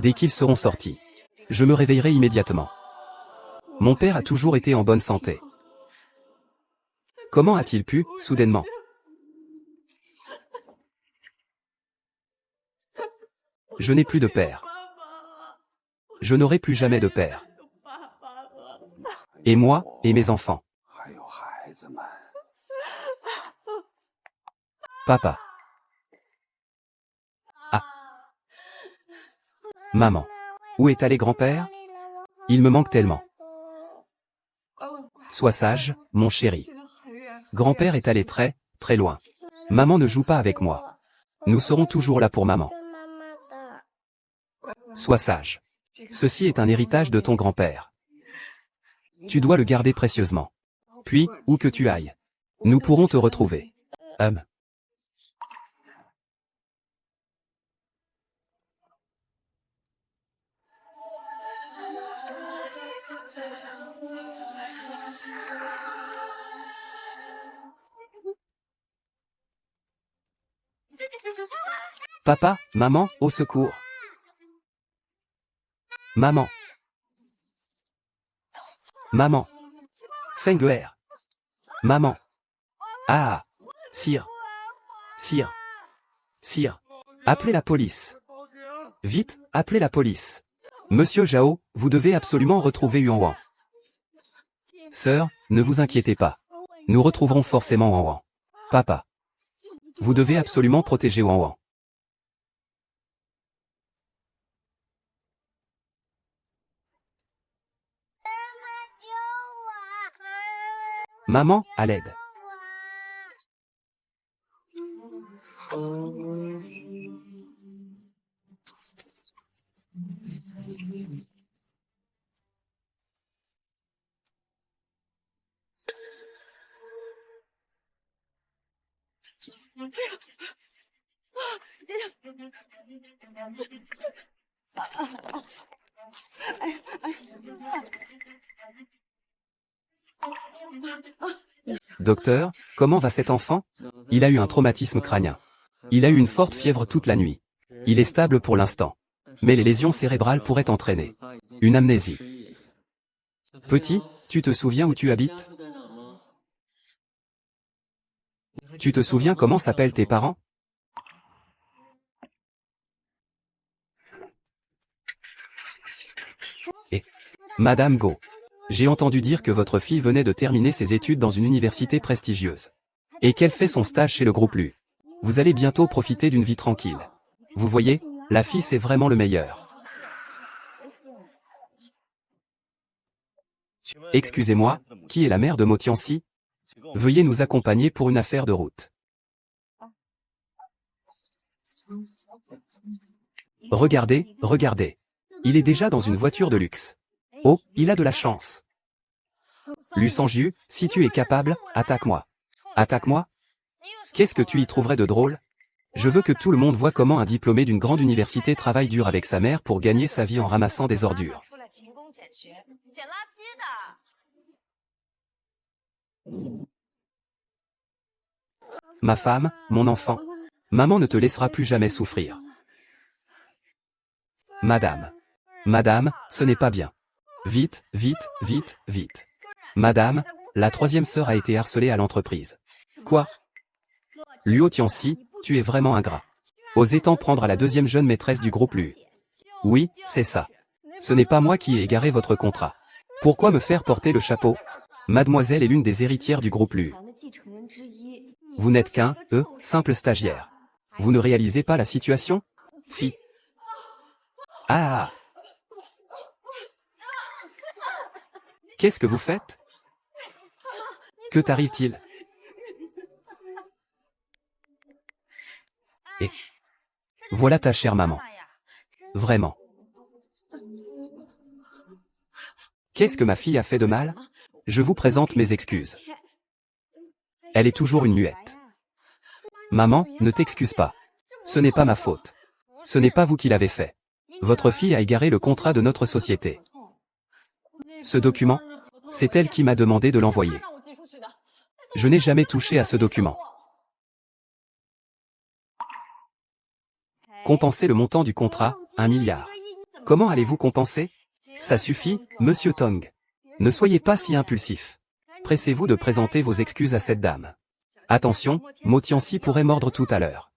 Dès qu'ils seront sortis, je me réveillerai immédiatement. Mon père a toujours été en bonne santé. Comment a-t-il pu, soudainement? Je n'ai plus de père. Je n'aurai plus jamais de père. Et moi, et mes enfants. Papa. Ah. Maman. Où est allé grand-père? Il me manque tellement. Sois sage, mon chéri. Grand-père est allé très, très loin. Maman ne joue pas avec moi. Nous serons toujours là pour maman. Sois sage. Ceci est un héritage de ton grand-père. Tu dois le garder précieusement. Puis, où que tu ailles, nous pourrons te retrouver. Papa, maman, au secours. Maman. Maman. Fenguer. Maman. Ah. Sire. Sire. Sire. Appelez la police. Vite, appelez la police. Monsieur Zhao, vous devez absolument retrouver Yuan Wang. Sœur, ne vous inquiétez pas. Nous retrouverons forcément Yuan Wang. Papa. Vous devez absolument protéger Yuan Wang. Maman, à l'aide. Docteur, comment va cet enfant? Il a eu un traumatisme crânien. Il a eu une forte fièvre toute la nuit. Il est stable pour l'instant. Mais les lésions cérébrales pourraient entraîner une amnésie. Petit, tu te souviens où tu habites? Tu te souviens comment s'appellent tes parents? Et Madame Go. J'ai entendu dire que votre fille venait de terminer ses études dans une université prestigieuse. Et qu'elle fait son stage chez le groupe Lu. Vous allez bientôt profiter d'une vie tranquille. Vous voyez, la fille c'est vraiment le meilleur. Excusez-moi, qui est la mère de Mo Tianxi? Veuillez nous accompagner pour une affaire de route. Regardez, regardez. Il est déjà dans une voiture de luxe. Oh, il a de la chance. Lu Sanju, si tu es capable, attaque-moi. Attaque-moi? Qu'est-ce que tu y trouverais de drôle? Je veux que tout le monde voie comment un diplômé d'une grande université travaille dur avec sa mère pour gagner sa vie en ramassant des ordures. Ma femme, mon enfant. Maman ne te laissera plus jamais souffrir. Madame. Madame, ce n'est pas bien. Vite, vite, vite, vite. Madame, la troisième sœur a été harcelée à l'entreprise. Quoi? Luo Tianxi, tu es vraiment ingrat. Osez t'en prendre à la deuxième jeune maîtresse du groupe Lu. Oui, c'est ça. Ce n'est pas moi qui ai égaré votre contrat. Pourquoi me faire porter le chapeau? Mademoiselle est l'une des héritières du groupe Lu. Vous n'êtes qu'un, simple stagiaire. Vous ne réalisez pas la situation? Fi. Ah! Qu'est-ce que vous faites? Que t'arrive-t-il? Et voilà ta chère maman. Vraiment. Qu'est-ce que ma fille a fait de mal? Je vous présente mes excuses. Elle est toujours une muette. Maman, ne t'excuse pas. Ce n'est pas ma faute. Ce n'est pas vous qui l'avez fait. Votre fille a égaré le contrat de notre société. Ce document, c'est elle qui m'a demandé de l'envoyer. Je n'ai jamais touché à ce document. Compenser le montant du contrat, 1 milliard. Comment allez-vous compenser? Ça suffit, monsieur Tong. Ne soyez pas si impulsif. Pressez-vous de présenter vos excuses à cette dame. Attention, Mo Tianxi pourrait mordre tout à l'heure.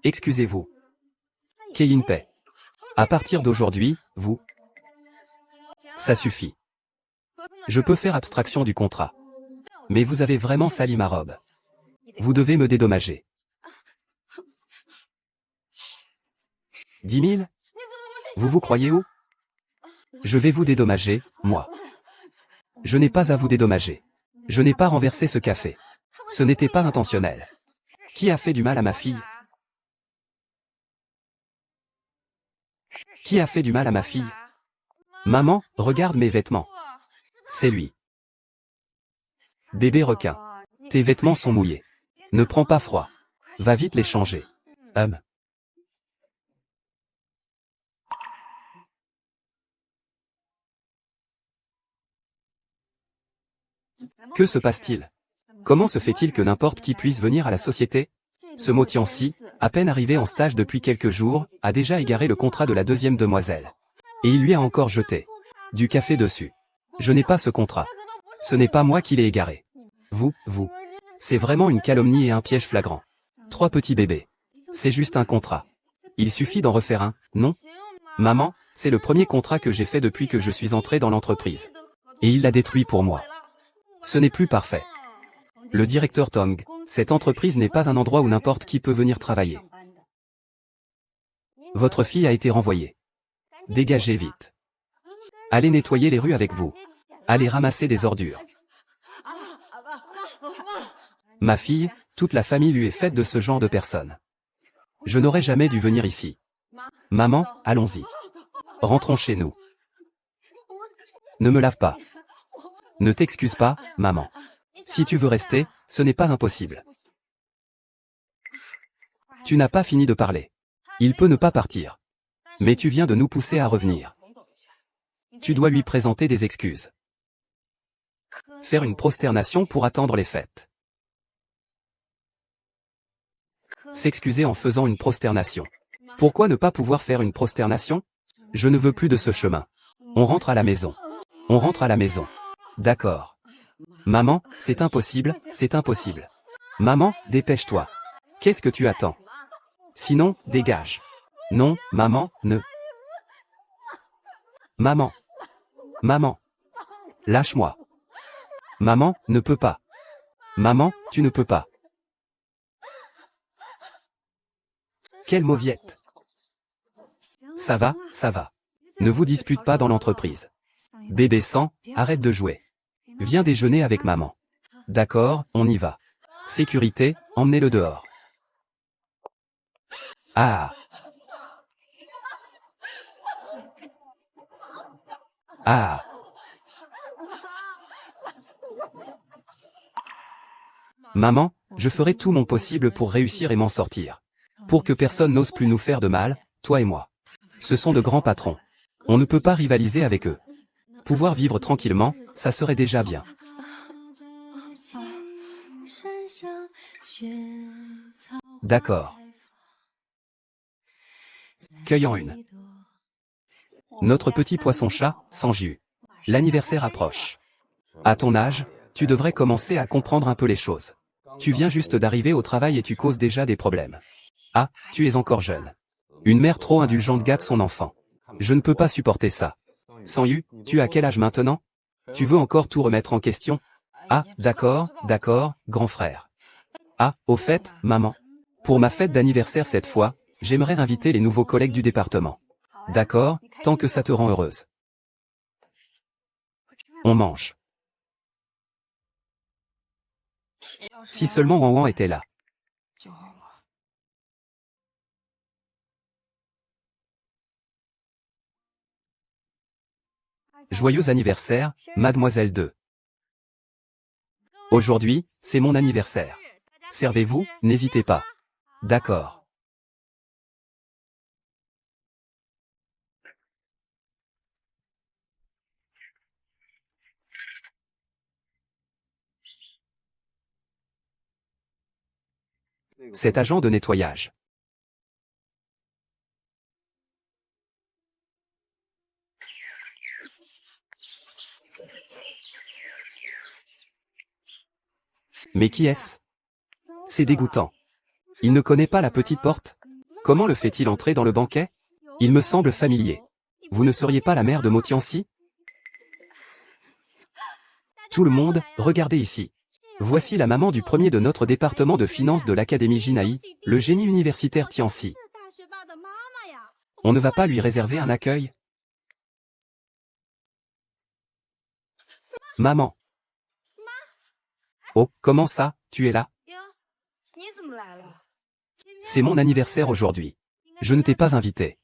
Excusez-vous. Keyin Pei. À partir d'aujourd'hui, vous... Ça suffit. Je peux faire abstraction du contrat. Mais vous avez vraiment sali ma robe. Vous devez me dédommager. 10 000? Vous vous croyez où? Je vais vous dédommager, moi. Je n'ai pas à vous dédommager. Je n'ai pas renversé ce café. Ce n'était pas intentionnel. Qui a fait du mal à ma fille? Qui a fait du mal à ma fille? Maman, regarde mes vêtements. C'est lui. Bébé requin. Tes vêtements sont mouillés. Ne prends pas froid. Va vite les changer. Que se passe-t-il? Comment se fait-il que n'importe qui puisse venir à la société? Ce Mo Tianxi, à peine arrivé en stage depuis quelques jours, a déjà égaré le contrat de la deuxième demoiselle. Et il lui a encore jeté du café dessus. Je n'ai pas ce contrat. Ce n'est pas moi qui l'ai égaré. Vous. C'est vraiment une calomnie et un piège flagrant. 3 petits bébés. C'est juste un contrat. Il suffit d'en refaire un, non? Maman, c'est le premier contrat que j'ai fait depuis que je suis entré dans l'entreprise. Et il l'a détruit pour moi. Ce n'est plus parfait. Le directeur Tong, cette entreprise n'est pas un endroit où n'importe qui peut venir travailler. Votre fille a été renvoyée. Dégagez vite. Allez nettoyer les rues avec vous. Allez ramasser des ordures. Ma fille, toute la famille lui est faite de ce genre de personnes. Je n'aurais jamais dû venir ici. Maman, allons-y. Rentrons chez nous. Ne me lave pas. Ne t'excuse pas, maman. Si tu veux rester, ce n'est pas impossible. Tu n'as pas fini de parler. Il peut ne pas partir. Mais tu viens de nous pousser à revenir. Tu dois lui présenter des excuses. Faire une prosternation pour attendre les fêtes. S'excuser en faisant une prosternation. Pourquoi ne pas pouvoir faire une prosternation? Je ne veux plus de ce chemin. On rentre à la maison. On rentre à la maison. D'accord. Maman, c'est impossible, c'est impossible. Maman, dépêche-toi. Qu'est-ce que tu attends? Sinon, dégage. Non, maman, ne. Maman. Maman. Lâche-moi. Maman, ne peut pas. Maman, tu ne peux pas. Quelle mauviette. Ça va, ça va. Ne vous dispute pas dans l'entreprise. Bébé sang, arrête de jouer. Viens déjeuner avec maman. D'accord, on y va. Sécurité, emmenez-le dehors. Ah. Ah. Maman, je ferai tout mon possible pour réussir et m'en sortir. Pour que personne n'ose plus nous faire de mal, toi et moi. Ce sont de grands patrons. On ne peut pas rivaliser avec eux. Pouvoir vivre tranquillement, ça serait déjà bien. D'accord. Cueillant une. Notre petit poisson-chat, sans jus. L'anniversaire approche. À ton âge, tu devrais commencer à comprendre un peu les choses. Tu viens juste d'arriver au travail et tu causes déjà des problèmes. Ah, tu es encore jeune. Une mère trop indulgente gâte son enfant. Je ne peux pas supporter ça. Sanyu, tu as quel âge maintenant? Tu veux encore tout remettre en question? Ah, d'accord, grand frère. Ah, au fait, maman. Pour ma fête d'anniversaire cette fois, j'aimerais inviter les nouveaux collègues du département. D'accord, tant que ça te rend heureuse. On mange. Si seulement Wan Wan était là. Joyeux anniversaire, mademoiselle 2. Aujourd'hui, c'est mon anniversaire. Servez-vous, n'hésitez pas. D'accord. Cet agent de nettoyage. Mais qui est-ce? C'est dégoûtant. Il ne connaît pas la petite porte? Comment le fait-il entrer dans le banquet? Il me semble familier. Vous ne seriez pas la mère de Mo Tianxi? Tout le monde, regardez ici. Voici la maman du premier de notre département de finance de l'Académie Jinai, le génie universitaire Tianxi. On ne va pas lui réserver un accueil? Maman. Oh, comment ça, tu es là? C'est mon anniversaire aujourd'hui. Je ne t'ai pas invité.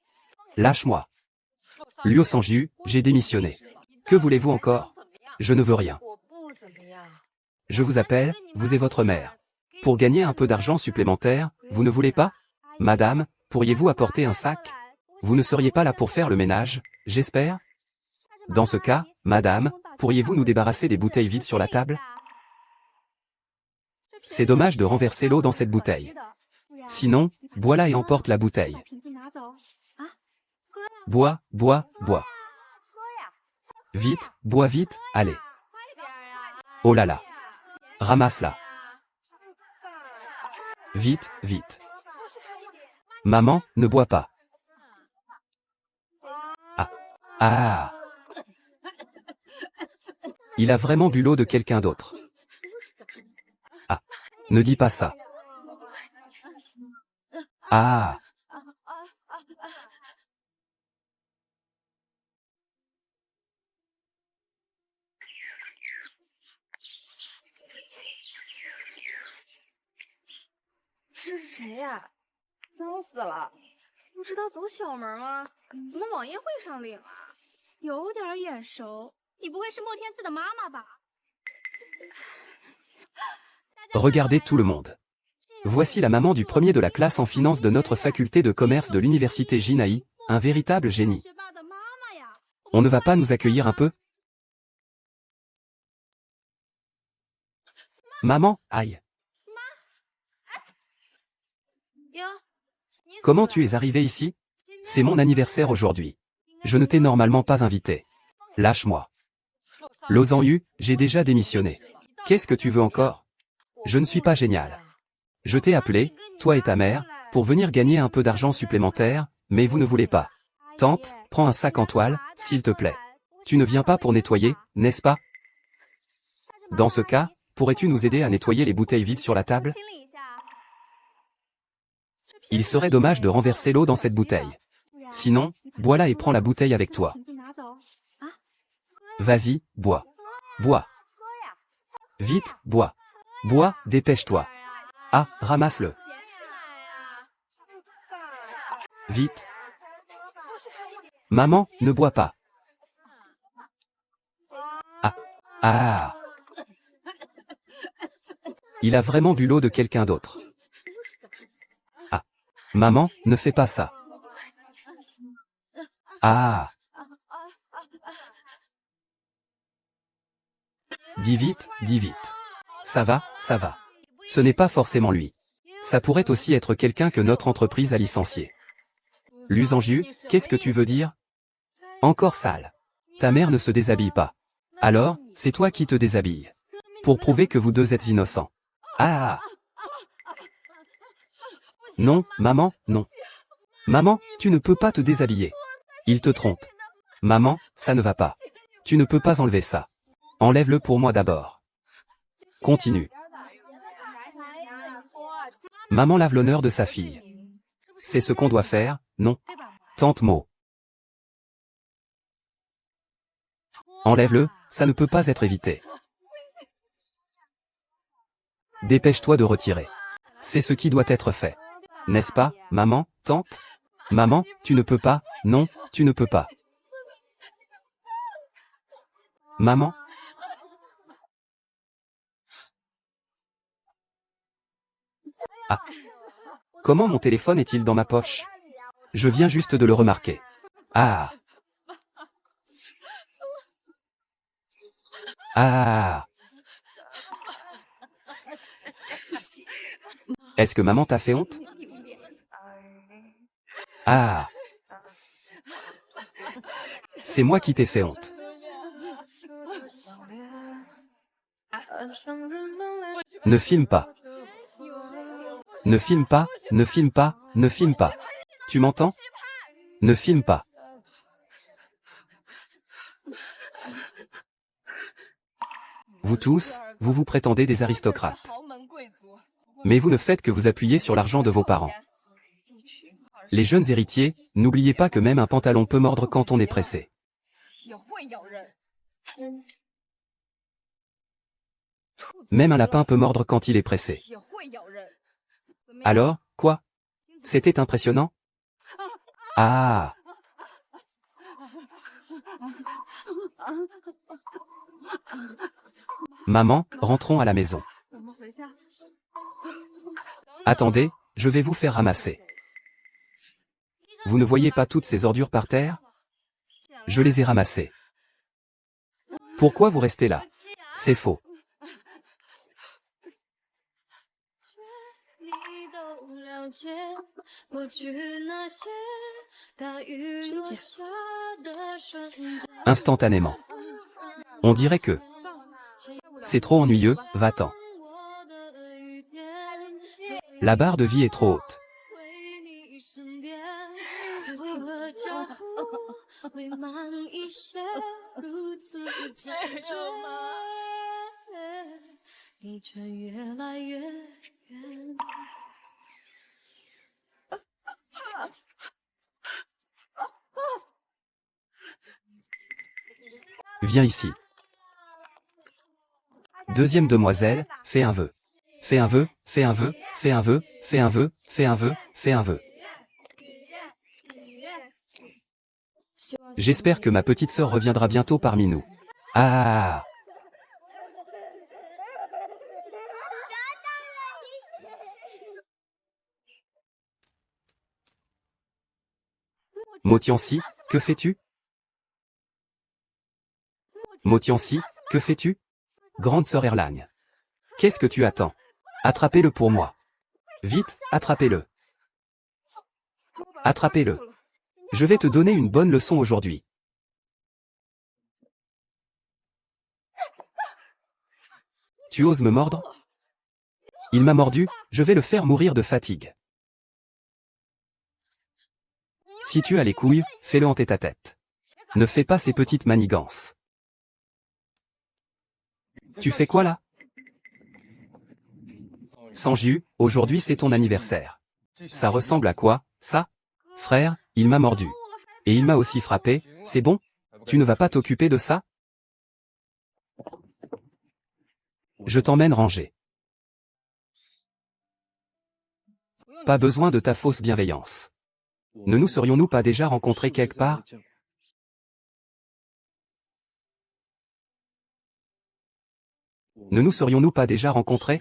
Lâche-moi. Luo Sanju, j'ai démissionné. Que voulez-vous encore? Je ne veux rien. Je vous appelle, vous et votre mère. Pour gagner un peu d'argent supplémentaire, vous ne voulez pas? Madame, pourriez-vous apporter un sac? Vous ne seriez pas là pour faire le ménage, j'espère? Dans ce cas, madame, pourriez-vous nous débarrasser des bouteilles vides sur la table? C'est dommage de renverser l'eau dans cette bouteille. Sinon, bois-la et emporte la bouteille. Bois, bois, bois. Vite, bois vite, allez. Oh là là. Ramasse-la. Vite, vite. Maman, ne bois pas. Ah. Ah. Il a vraiment bu l'eau de quelqu'un d'autre. Ah. Ne dis pas ça. Ah. Regardez tout le monde. Voici la maman du premier de la classe en finance de notre faculté de commerce de l'université Jinai, un véritable génie. On ne va pas nous accueillir un peu? Maman, aïe. Comment tu es arrivé ici? C'est mon anniversaire aujourd'hui. Je ne t'ai normalement pas invité. Lâche-moi. Lo Zhangyu, j'ai déjà démissionné. Qu'est-ce que tu veux encore? Je ne suis pas génial. Je t'ai appelé, toi et ta mère, pour venir gagner un peu d'argent supplémentaire, mais vous ne voulez pas. Tante, prends un sac en toile, s'il te plaît. Tu ne viens pas pour nettoyer, n'est-ce pas? Dans ce cas, pourrais-tu nous aider à nettoyer les bouteilles vides sur la table? Il serait dommage de renverser l'eau dans cette bouteille. Sinon, bois-la et prends la bouteille avec toi. Vas-y, bois. Bois. Vite, bois. Bois, dépêche-toi. Ah, ramasse-le. Vite. Maman, ne bois pas. Ah. Ah. Il a vraiment bu l'eau de quelqu'un d'autre. Ah. Maman, ne fais pas ça. Ah. Dis vite, dis vite. Ça va, ça va. Ce n'est pas forcément lui. Ça pourrait aussi être quelqu'un que notre entreprise a licencié. Lu Zhangyu, qu'est-ce que tu veux dire? Encore sale. Ta mère ne se déshabille pas. Alors, c'est toi qui te déshabilles. Pour prouver que vous deux êtes innocents. Ah. Non, maman, non. Maman, tu ne peux pas te déshabiller. Il te trompe. Maman, ça ne va pas. Tu ne peux pas enlever ça. Enlève-le pour moi d'abord. Continue. Maman lave l'honneur de sa fille. C'est ce qu'on doit faire, non? Tante Mo. Enlève-le, ça ne peut pas être évité. Dépêche-toi de retirer. C'est ce qui doit être fait. N'est-ce pas, maman, tante? Maman, tu ne peux pas, non, tu ne peux pas. Maman? Ah. Comment mon téléphone est-il dans ma poche? Je viens juste de le remarquer. Ah. Ah. Est-ce que maman t'a fait honte? Ah. C'est moi qui t'ai fait honte. Ne filme pas. Ne filme pas, ne filme pas, ne filme pas. Tu m'entends? Ne filme pas. Vous tous, vous vous prétendez des aristocrates. Mais vous ne faites que vous appuyer sur l'argent de vos parents. Les jeunes héritiers, n'oubliez pas que même un pantalon peut mordre quand on est pressé. Même un lapin peut mordre quand il est pressé. Alors, quoi? C'était impressionnant? Ah! Maman, rentrons à la maison. Attendez, je vais vous faire ramasser. Vous ne voyez pas toutes ces ordures par terre? Je les ai ramassées. Pourquoi vous restez là? C'est faux. Instantanément. On dirait que c'est trop ennuyeux, va-t'en. La barre de vie est trop haute. Viens ici. Deuxième demoiselle, fais un vœu. Fais un vœu, fais un vœu, fais un vœu, fais un vœu, fais un vœu, fais un vœu. J'espère que ma petite sœur reviendra bientôt parmi nous. Ah! Motiansi, que fais-tu? Motiansi, que fais-tu? Grande sœur Erlagne. Qu'est-ce que tu attends? Attrapez-le pour moi. Vite, attrapez-le. Attrapez-le. Je vais te donner une bonne leçon aujourd'hui. Tu oses me mordre? Il m'a mordu, je vais le faire mourir de fatigue. Si tu as les couilles, fais-le en tête-à-tête. Ne fais pas ces petites manigances. Tu fais quoi là? Sanju, aujourd'hui c'est ton anniversaire. Ça ressemble à quoi, ça? Frère, il m'a mordu. Et il m'a aussi frappé, c'est bon? Tu ne vas pas t'occuper de ça? Je t'emmène ranger. Pas besoin de ta fausse bienveillance. Ne nous serions-nous pas déjà rencontrés quelque part? Ne nous serions-nous pas déjà rencontrés?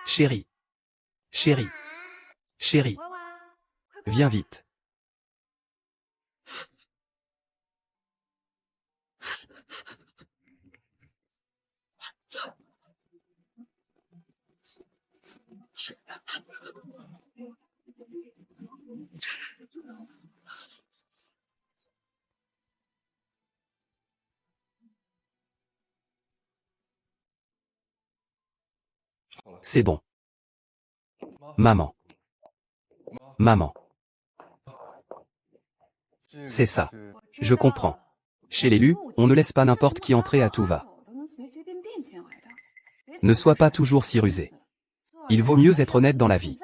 Chérie. Chérie. Chérie. Viens vite. C'est bon. Maman. Maman. C'est ça. Je comprends. Chez l'élu, on ne laisse pas n'importe qui entrer à tout va. Ne sois pas toujours si rusé. Il vaut mieux être honnête dans la vie.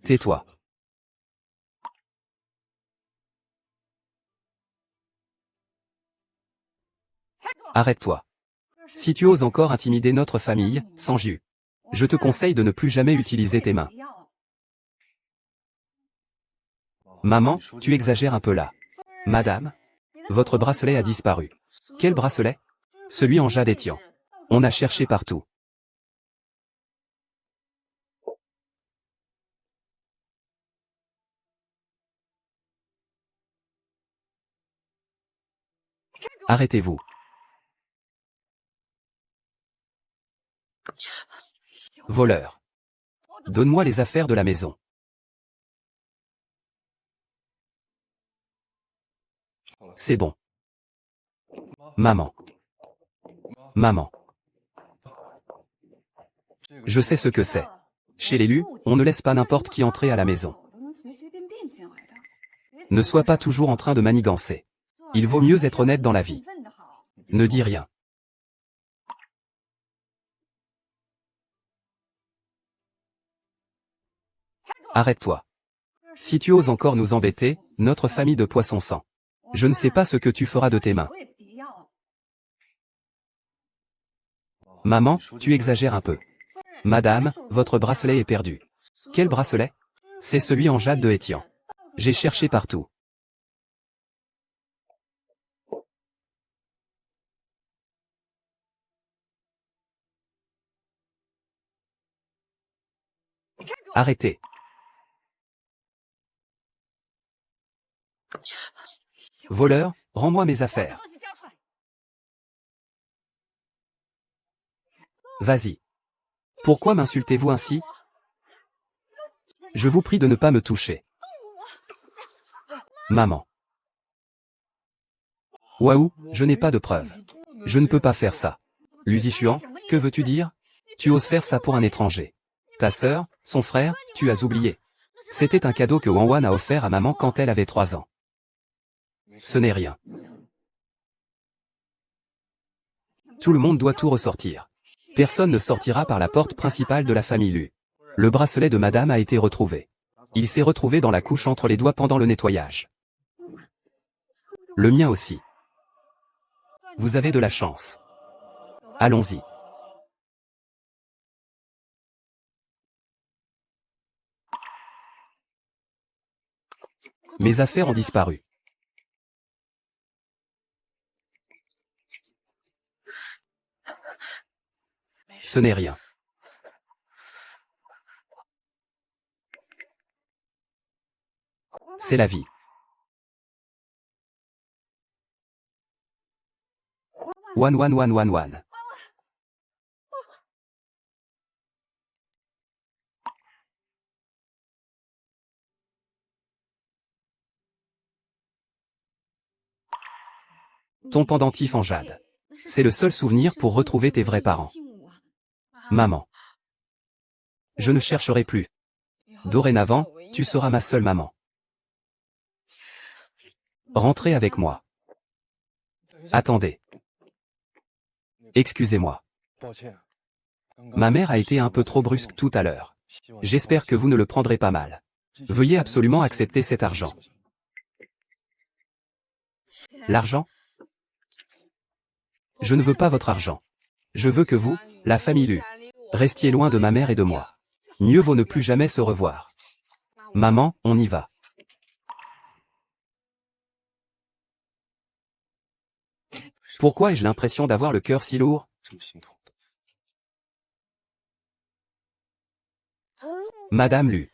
Tais-toi. Arrête-toi. Si tu oses encore intimider notre famille, Sanju, je te conseille de ne plus jamais utiliser tes mains. Maman, tu exagères un peu là. Madame, votre bracelet a disparu. Quel bracelet? Celui en jade étiant. On a cherché partout. Arrêtez-vous. Voleur. Donne-moi les affaires de la maison. C'est bon. Maman. Maman. Je sais ce que c'est. Chez l'élu, on ne laisse pas n'importe qui entrer à la maison. Ne sois pas toujours en train de manigancer. Il vaut mieux être honnête dans la vie. Ne dis rien. Arrête-toi. Si tu oses encore nous embêter, notre famille de poissons sang. Je ne sais pas ce que tu feras de tes mains. Maman, tu exagères un peu. Madame, votre bracelet est perdu. Quel bracelet? C'est celui en jade de Étian. J'ai cherché partout. Arrêtez. Voleur, rends-moi mes affaires. Vas-y. Pourquoi m'insultez-vous ainsi? Je vous prie de ne pas me toucher. Maman. Waouh, je n'ai pas de preuves. Je ne peux pas faire ça. Luzichuan, que veux-tu dire? Tu oses faire ça pour un étranger. Ta sœur, son frère, tu as oublié. C'était un cadeau que Wanwan a offert à maman quand elle avait 3 ans. Ce n'est rien. Tout le monde doit tout ressortir. Personne ne sortira par la porte principale de la famille Lu. Le bracelet de madame a été retrouvé. Il s'est retrouvé dans la couche entre les doigts pendant le nettoyage. Le mien aussi. Vous avez de la chance. Allons-y. Mes affaires ont disparu. Ce n'est rien. C'est la vie. One. Ton pendentif en jade. C'est le seul souvenir pour retrouver tes vrais parents. Maman. Je ne chercherai plus. Dorénavant, tu seras ma seule maman. Rentrez avec moi. Attendez. Excusez-moi. Ma mère a été un peu trop brusque tout à l'heure. J'espère que vous ne le prendrez pas mal. Veuillez absolument accepter cet argent. L'argent? Je ne veux pas votre argent. Je veux que vous, la famille Lu, restiez loin de ma mère et de moi. Mieux vaut ne plus jamais se revoir. Maman, on y va. Pourquoi ai-je l'impression d'avoir le cœur si lourd? Madame Lu.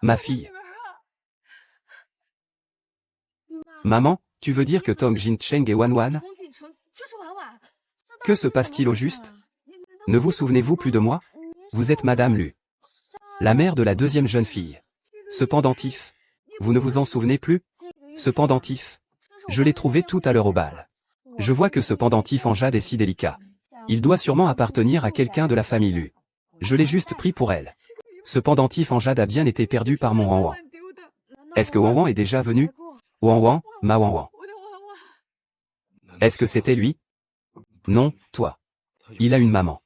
Ma fille. Maman, tu veux dire que Tong Jin Cheng est Wanwan? Que se passe-t-il au juste? Ne vous souvenez-vous plus de moi? Vous êtes Madame Lu, la mère de la deuxième jeune fille. Ce pendentif, vous ne vous en souvenez plus? Ce pendentif, je l'ai trouvé tout à l'heure au bal. Je vois que ce pendentif en jade est si délicat. Il doit sûrement appartenir à quelqu'un de la famille Lu. Je l'ai juste pris pour elle. Ce pendentif en jade a bien été perdu par mon Wanwan. Est-ce que Wanwan est déjà venu? Wanwan, ma Wanwan. Est-ce que c'était lui? Non, toi. Il a une maman.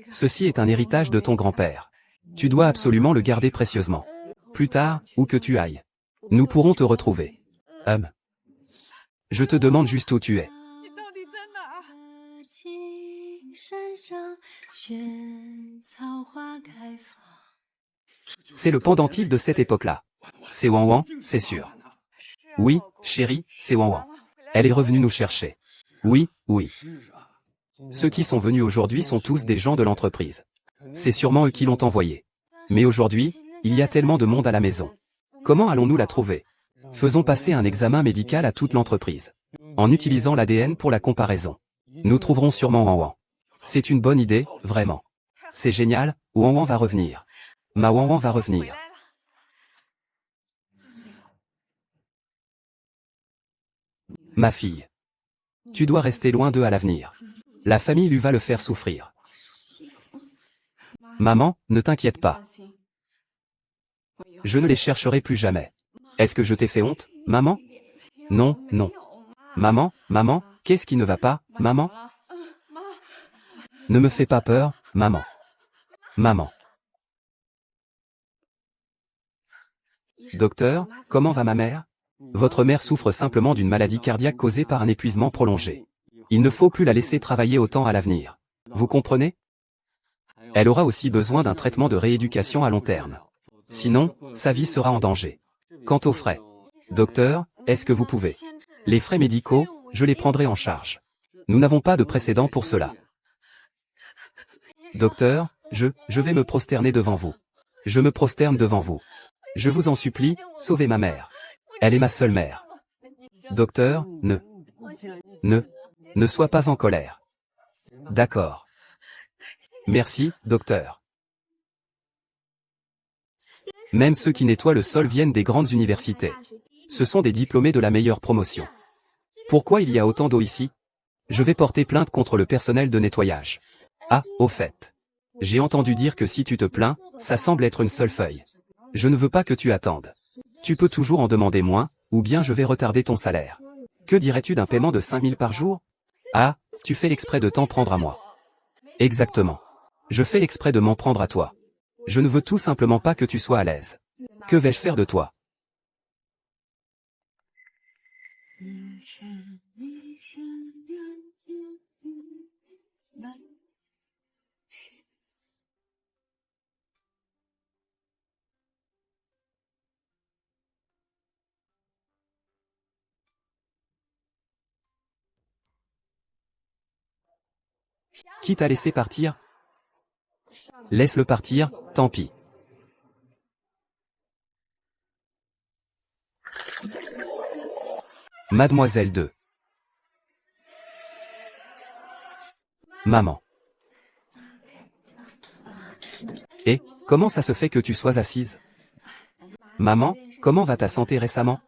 Ceci est un héritage de ton grand-père. Tu dois absolument le garder précieusement. Plus tard, où que tu ailles, nous pourrons te retrouver. Je te demande juste où tu es. C'est le pendentif de cette époque-là. C'est Wan Wan, c'est sûr. Oui, chérie, c'est Wan Wan. Elle est revenue nous chercher. Oui, oui. Ceux qui sont venus aujourd'hui sont tous des gens de l'entreprise. C'est sûrement eux qui l'ont envoyé. Mais aujourd'hui, il y a tellement de monde à la maison. Comment allons-nous la trouver? Faisons passer un examen médical à toute l'entreprise. En utilisant l'ADN pour la comparaison. Nous trouverons sûrement Wan Wan. C'est une bonne idée, vraiment. C'est génial, Wan Wan va revenir. Ma Wan Wan va revenir. Ma fille. Tu dois rester loin d'eux à l'avenir. La famille lui va le faire souffrir. Maman, ne t'inquiète pas. Je ne les chercherai plus jamais. Est-ce que je t'ai fait honte, maman? Non, non. Maman, maman, qu'est-ce qui ne va pas, maman? Ne me fais pas peur, maman. Maman. Docteur, comment va ma mère? Votre mère souffre simplement d'une maladie cardiaque causée par un épuisement prolongé. Il ne faut plus la laisser travailler autant à l'avenir. Vous comprenez? Elle aura aussi besoin d'un traitement de rééducation à long terme. Sinon, sa vie sera en danger. Quant aux frais. Docteur, est-ce que vous pouvez? Les frais médicaux, je les prendrai en charge. Nous n'avons pas de précédent pour cela. Docteur, je vais me prosterner devant vous. Je me prosterne devant vous. Je vous en supplie, sauvez ma mère. Elle est ma seule mère. Docteur, ne sois pas en colère. D'accord. Merci, docteur. Même ceux qui nettoient le sol viennent des grandes universités. Ce sont des diplômés de la meilleure promotion. Pourquoi il y a autant d'eau ici? Je vais porter plainte contre le personnel de nettoyage. Ah, au fait. J'ai entendu dire que si tu te plains, ça semble être une seule feuille. Je ne veux pas que tu attendes. Tu peux toujours en demander moins, ou bien je vais retarder ton salaire. Que dirais-tu d'un paiement de 5 000 par jour? Ah, tu fais exprès de t'en prendre à moi. Exactement. Je fais exprès de m'en prendre à toi. Je ne veux tout simplement pas que tu sois à l'aise. Que vais-je faire de toi? Qui t'a laissé partir? Laisse-le partir, tant pis. Mademoiselle 2. Maman. Et, comment ça se fait que tu sois assise? Maman, comment va ta santé récemment?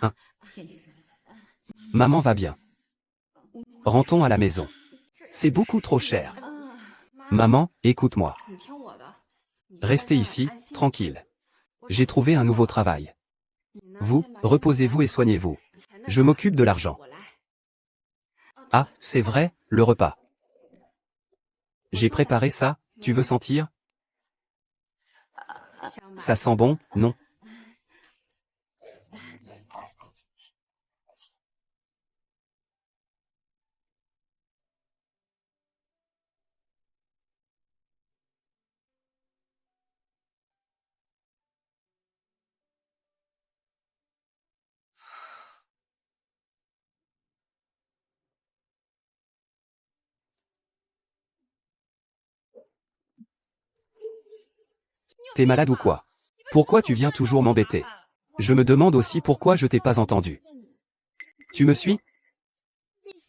Hein? Maman va bien. Rentrons à la maison. C'est beaucoup trop cher. Maman, écoute-moi. Restez ici, tranquille. J'ai trouvé un nouveau travail. Vous, reposez-vous et soignez-vous. Je m'occupe de l'argent. Ah, c'est vrai, le repas. J'ai préparé ça, tu veux sentir? Ça sent bon, non? T'es malade ou quoi? Pourquoi tu viens toujours m'embêter? Je me demande aussi pourquoi je t'ai pas entendu. Tu me suis?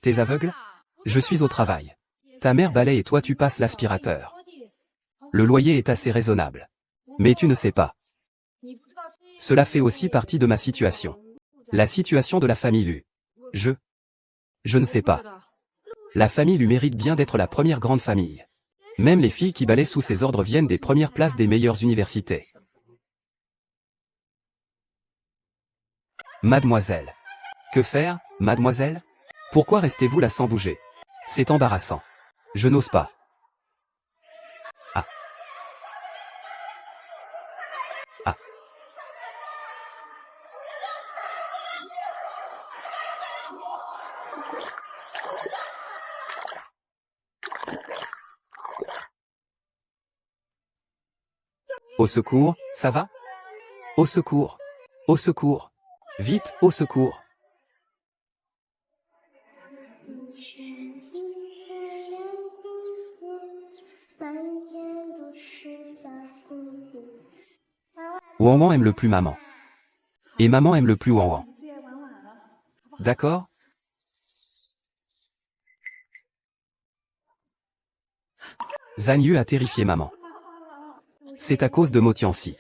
T'es aveugle? Je suis au travail. Ta mère balaye et toi tu passes l'aspirateur. Le loyer est assez raisonnable. Mais tu ne sais pas. Cela fait aussi partie de ma situation. La situation de la famille Lu. Je ne sais pas. La famille Lu mérite bien d'être la première grande famille. Même les filles qui balaient sous ses ordres viennent des premières places des meilleures universités. Mademoiselle. Que faire, mademoiselle? Pourquoi restez-vous là sans bouger? C'est embarrassant. Je n'ose pas. Ah. Ah. Au secours, ça va? Au secours. Au secours. Vite, au secours. Wanwan aime le plus maman. Et maman aime le plus Wanwan. D'accord? Zhang Yu a terrifié maman. C'est à cause de Mo Tianxi.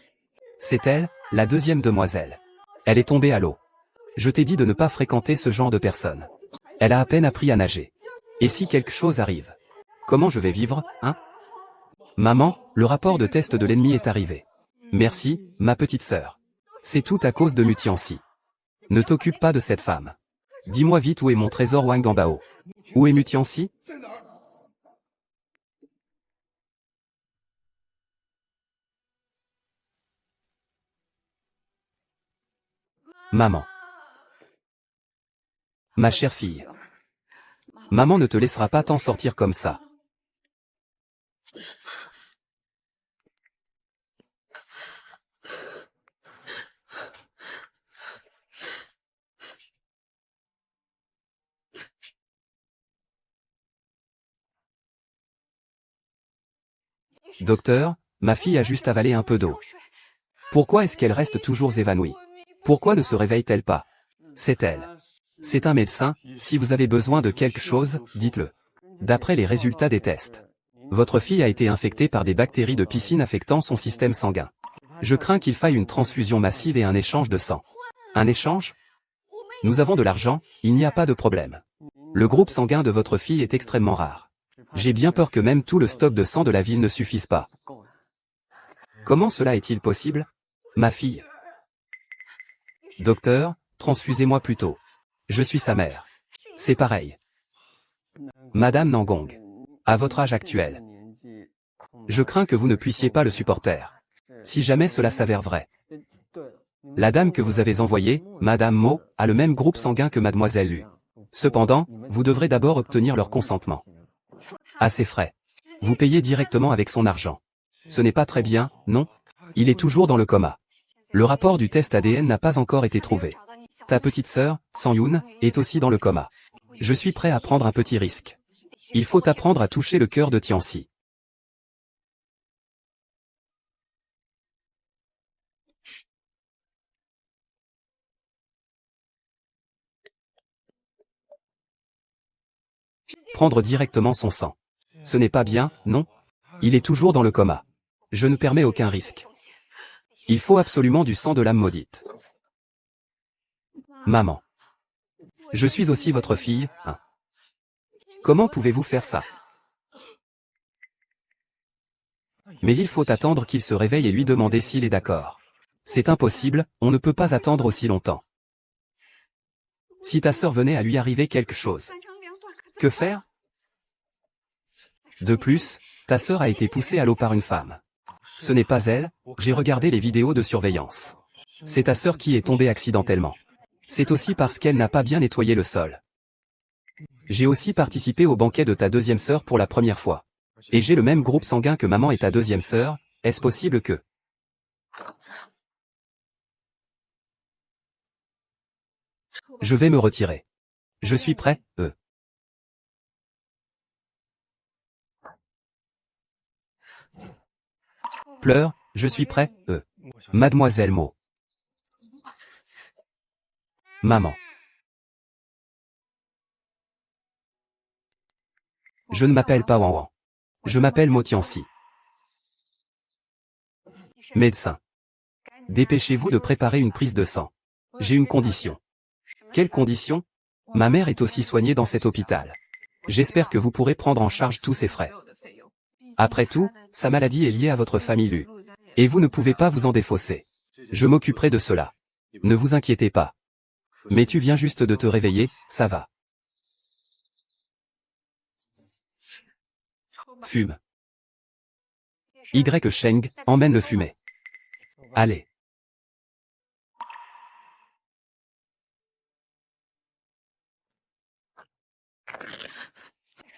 C'est elle, la deuxième demoiselle. Elle est tombée à l'eau. Je t'ai dit de ne pas fréquenter ce genre de personnes. Elle a à peine appris à nager. Et si quelque chose arrive? Comment je vais vivre, hein? Maman, le rapport de test de l'ennemi est arrivé. Merci, ma petite sœur. C'est tout à cause de Mu Tianxi. Ne t'occupe pas de cette femme. Dis-moi vite où est mon trésor Wang Ganbao. Où est Mu Tianxi? Maman. Ma chère fille. Maman ne te laissera pas t'en sortir comme ça. Docteur, ma fille a juste avalé un peu d'eau. Pourquoi est-ce qu'elle reste toujours évanouie? Pourquoi ne se réveille-t-elle pas? C'est elle. C'est un médecin, si vous avez besoin de quelque chose, dites-le. D'après les résultats des tests, votre fille a été infectée par des bactéries de piscine affectant son système sanguin. Je crains qu'il faille une transfusion massive et un échange de sang. Un échange? Nous avons de l'argent, il n'y a pas de problème. Le groupe sanguin de votre fille est extrêmement rare. J'ai bien peur que même tout le stock de sang de la ville ne suffise pas. Comment cela est-il possible? Ma fille. Docteur, transfusez-moi plutôt. Je suis sa mère. C'est pareil. Madame Nangong. À votre âge actuel. Je crains que vous ne puissiez pas le supporter. Si jamais cela s'avère vrai. La dame que vous avez envoyée, Madame Mo, a le même groupe sanguin que Mademoiselle Lu. Cependant, vous devrez d'abord obtenir leur consentement. À ses frais. Vous payez directement avec son argent. Ce n'est pas très bien, non? Il est toujours dans le coma. Le rapport du test ADN n'a pas encore été trouvé. Ta petite sœur, Sang Yoon, est aussi dans le coma. Je suis prêt à prendre un petit risque. Il faut apprendre à toucher le cœur de Tianxi. Prendre directement son sang. Ce n'est pas bien, non? Il est toujours dans le coma. Je ne permets aucun risque. Il faut absolument du sang de l'âme maudite. Maman. Je suis aussi votre fille, hein. Comment pouvez-vous faire ça? Mais il faut attendre qu'il se réveille et lui demander s'il est d'accord. C'est impossible, on ne peut pas attendre aussi longtemps. Si ta sœur venait à lui arriver quelque chose. Que faire? De plus, ta sœur a été poussée à l'eau par une femme. Ce n'est pas elle, j'ai regardé les vidéos de surveillance. C'est ta sœur qui est tombée accidentellement. C'est aussi parce qu'elle n'a pas bien nettoyé le sol. J'ai aussi participé au banquet de ta deuxième sœur pour la première fois. Et j'ai le même groupe sanguin que maman et ta deuxième sœur, est-ce possible que... Je vais me retirer. Je suis prêt, Pleure, je suis prêt, Mademoiselle Mo. Maman. Je ne m'appelle pas Wanwan. Je m'appelle Mo Tianxi. Médecin. Dépêchez-vous de préparer une prise de sang. J'ai une condition. Quelle condition? Ma mère est aussi soignée dans cet hôpital. J'espère que vous pourrez prendre en charge tous ses frais. Après tout, sa maladie est liée à votre famille Lu. Et vous ne pouvez pas vous en défausser. Je m'occuperai de cela. Ne vous inquiétez pas. Mais tu viens juste de te réveiller, ça va. Fume. Y. Sheng, emmène le fumet. Allez.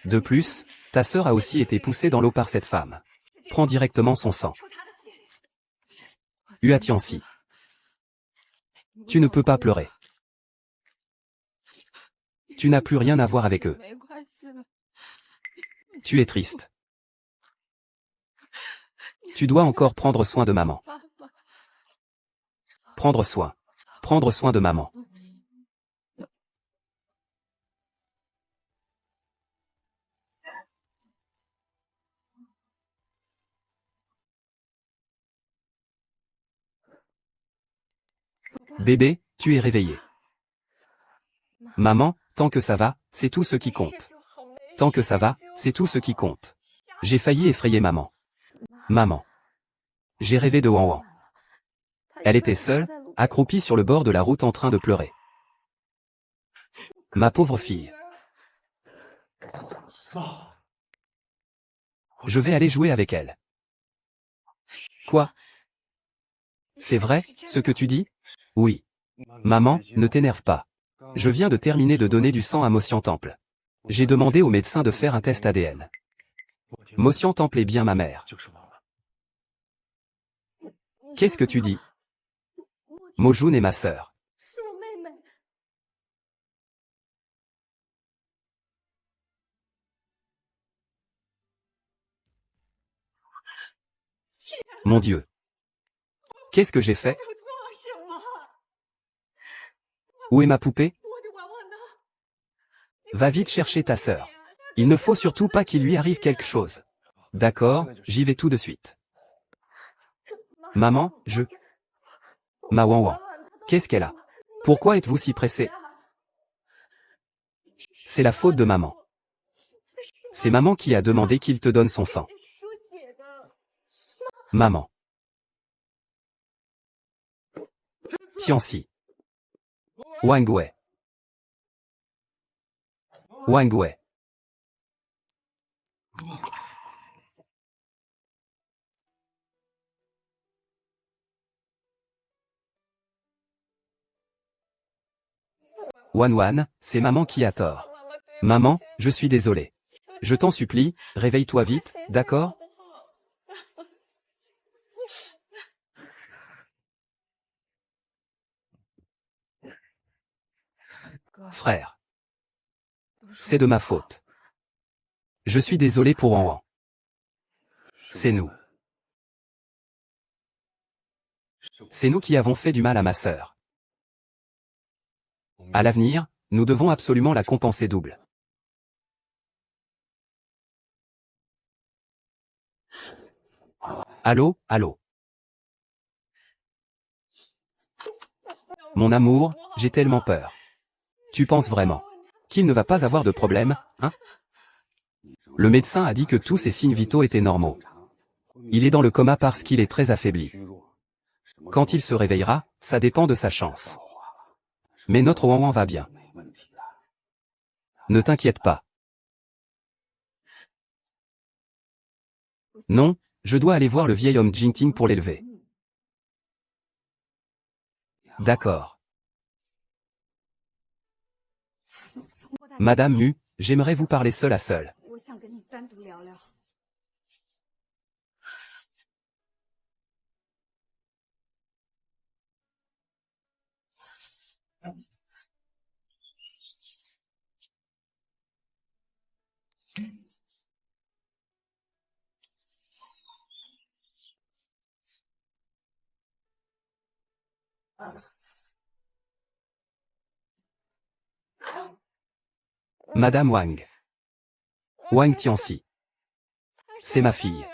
De plus, ta sœur a aussi été poussée dans l'eau par cette femme. Prends directement son sang. Hua Tianxi. Tu ne peux pas pleurer. Tu n'as plus rien à voir avec eux. Tu es triste. Tu dois encore prendre soin de maman. Prendre soin. Prendre soin de maman. Bébé, tu es réveillé. Maman, tant que ça va, c'est tout ce qui compte. Tant que ça va, c'est tout ce qui compte. J'ai failli effrayer maman. Maman. J'ai rêvé de Wan Wan. Elle était seule, accroupie sur le bord de la route en train de pleurer. Ma pauvre fille. Je vais aller jouer avec elle. Quoi? C'est vrai, ce que tu dis? Oui. Maman, ne t'énerve pas. Je viens de terminer de donner du sang à Motion Temple. J'ai demandé au médecin de faire un test ADN. Motion Temple est bien ma mère. Qu'est-ce que tu dis? Mojun est ma sœur. Mon Dieu. Qu'est-ce que j'ai fait? Où est ma poupée? Va vite chercher ta sœur. Il ne faut surtout pas qu'il lui arrive quelque chose. D'accord, j'y vais tout de suite. Maman, Ma Wan Wan. Qu'est-ce qu'elle a? Pourquoi êtes-vous si pressé? C'est la faute de maman. C'est maman qui a demandé qu'il te donne son sang. Maman. Tianxi. Wang Wei. Wang Wei. Wan Wan, c'est maman qui a tort. Maman, je suis désolé. Je t'en supplie, réveille-toi vite, d'accord? Frère. C'est de ma faute. Je suis désolé pour Wan Wan. C'est nous. C'est nous qui avons fait du mal à ma sœur. À l'avenir, nous devons absolument la compenser double. Allô, allô. Mon amour, j'ai tellement peur. Tu penses vraiment qu'il ne va pas avoir de problème, hein? Le médecin a dit que tous ses signes vitaux étaient normaux. Il est dans le coma parce qu'il est très affaibli. Quand il se réveillera, ça dépend de sa chance. Mais notre Wan Wan va bien. Ne t'inquiète pas. Non, je dois aller voir le vieil homme Jingting pour l'élever. D'accord. Madame Mu, j'aimerais vous parler seul à seul. Madame Wang. Wang Tianxi. C'est ma fille.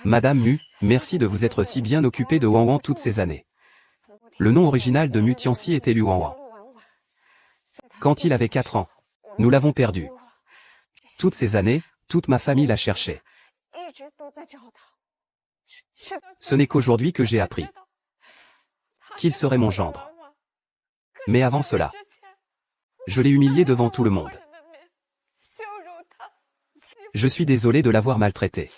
Madame Mu, merci de vous être si bien occupée de Wan Wan toutes ces années. Le nom original de Mu Tianxi était Lu Wan Wan. Quand il avait 4 ans, nous l'avons perdu. Toutes ces années, toute ma famille l'a cherché. Ce n'est qu'aujourd'hui que j'ai appris qu'il serait mon gendre. Mais avant cela, je l'ai humilié devant tout le monde. Je suis désolé de l'avoir maltraité.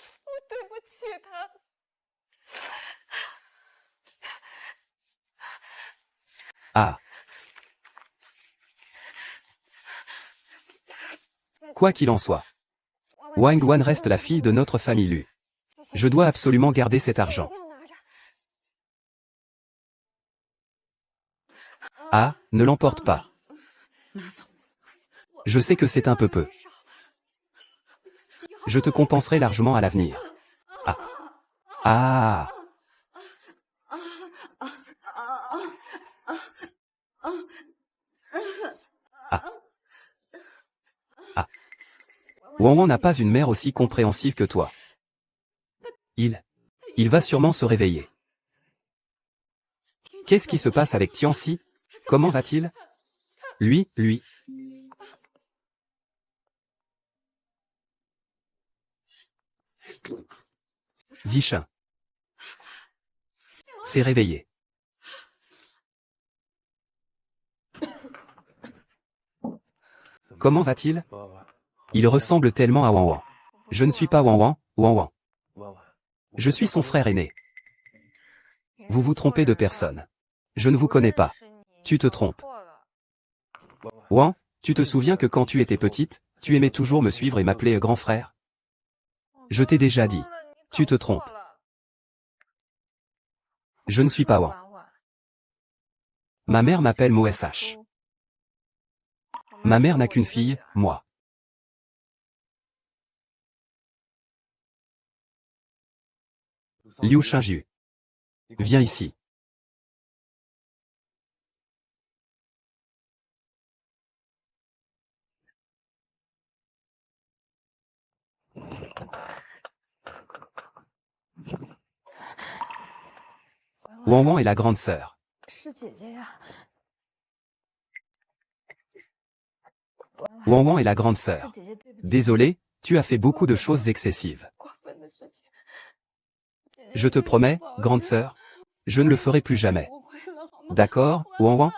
Ah. Quoi qu'il en soit, Wang Wan reste la fille de notre famille Lu. Je dois absolument garder cet argent. Ah, ne l'emporte pas. Je sais que c'est un peu. Je te compenserai largement à l'avenir. Ah. Ah. Ah. Ah. Wang Wan n'a pas une mère aussi compréhensive que toi. Il va sûrement se réveiller. Qu'est-ce qui se passe avec Tianxi? Comment va-t-il? Lui. Zishin s'est réveillé. Comment va-t-il? Il ressemble tellement à Wang Wan. Je ne suis pas Wang Wan. Je suis son frère aîné. Vous vous trompez de personne. Je ne vous connais pas. Tu te trompes. Wang, tu te souviens que quand tu étais petite, tu aimais toujours me suivre et m'appeler grand frère? Je t'ai déjà dit. Tu te trompes. Je ne suis pas Wang. Ma mère m'appelle Mo-SH. Ma mère n'a qu'une fille, moi. Liu Shinju. Viens ici. Wang Wan est la grande sœur. Wang Wan est la grande sœur. Désolé, tu as fait beaucoup de choses excessives. Je te promets, grande sœur, je ne le ferai plus jamais. D'accord, Wang Wan?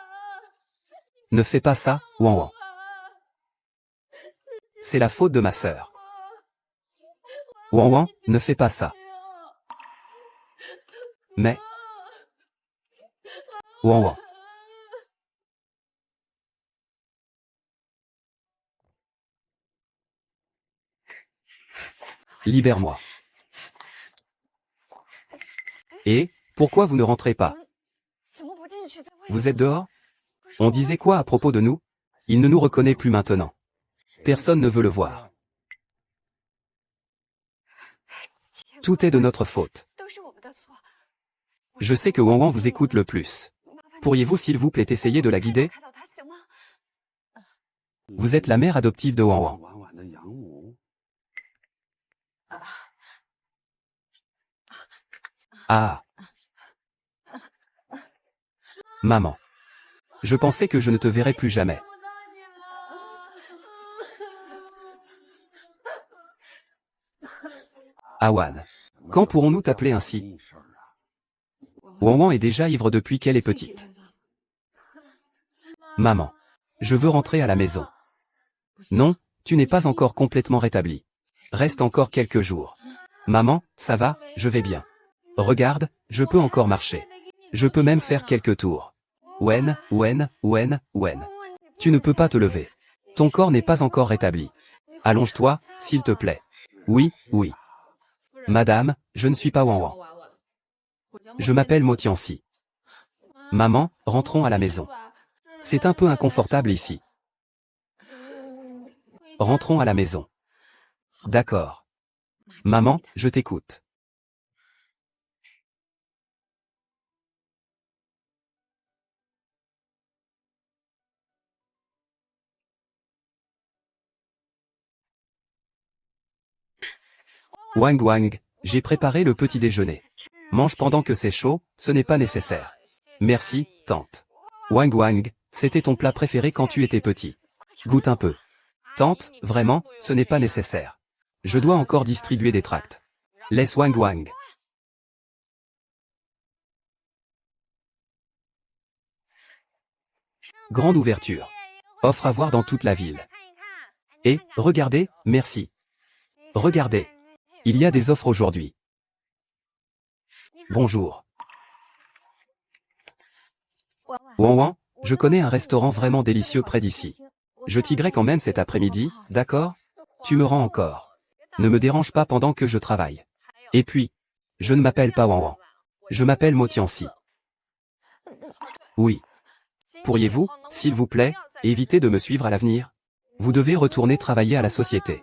Ne fais pas ça, Wang Wan. C'est la faute de ma sœur. Wang Wan, ne fais pas ça. Mais... Wang Wan. Libère-moi. Et, pourquoi vous ne rentrez pas? Vous êtes dehors? On disait quoi à propos de nous? Il ne nous reconnaît plus maintenant. Personne ne veut le voir. Tout est de notre faute. Je sais que Wang Wan vous écoute le plus. Pourriez-vous s'il vous plaît essayer de la guider? Vous êtes la mère adoptive de Wang Wan. Ah. Maman. Je pensais que je ne te verrais plus jamais. Awan. Quand pourrons-nous t'appeler ainsi? Wang Wan est déjà ivre depuis qu'elle est petite. Maman. Je veux rentrer à la maison. Non, tu n'es pas encore complètement rétablie. Reste encore quelques jours. Maman, ça va, je vais bien. Regarde, je peux encore marcher. Je peux même faire quelques tours. Wen. Tu ne peux pas te lever. Ton corps n'est pas encore rétabli. Allonge-toi, s'il te plaît. Oui. Madame, je ne suis pas Wang Wan. Je m'appelle Mo Tianxi. Maman, rentrons à la maison. C'est un peu inconfortable ici. Rentrons à la maison. D'accord. Maman, je t'écoute. Wang, j'ai préparé le petit déjeuner. Mange pendant que c'est chaud, ce n'est pas nécessaire. Merci, tante. Wang, c'était ton plat préféré quand tu étais petit. Goûte un peu. Tante, vraiment, ce n'est pas nécessaire. Je dois encore distribuer des tracts. Laisse Wang. Grande ouverture. Offre à voir dans toute la ville. Et, regardez, merci. Regardez. Il y a des offres aujourd'hui. Bonjour. Wang Wan, je connais un restaurant vraiment délicieux près d'ici. Je t'y quand même cet après-midi, d'accord? Tu me rends encore. Ne me dérange pas pendant que je travaille. Et puis, je ne m'appelle pas Wang Wang. Je m'appelle Mo Tianxi. Oui. Pourriez-vous, s'il vous plaît, éviter de me suivre à l'avenir? Vous devez retourner travailler à la société.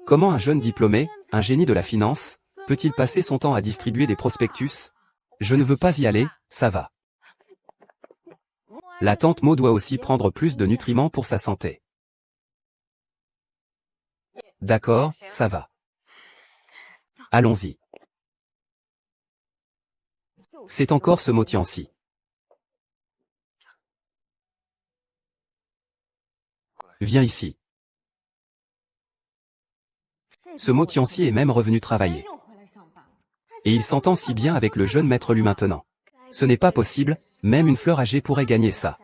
Comment un jeune diplômé, un génie de la finance, peut-il passer son temps à distribuer des prospectus? Je ne veux pas y aller, ça va. La tante Mo doit aussi prendre plus de nutriments pour sa santé. D'accord, ça va. Allons-y. C'est encore ce Mo Tianxi. Viens ici. Ce Mo Tianxi est même revenu travailler. Et il s'entend si bien avec le jeune maître Lu maintenant. Ce n'est pas possible, même une fleur âgée pourrait gagner ça.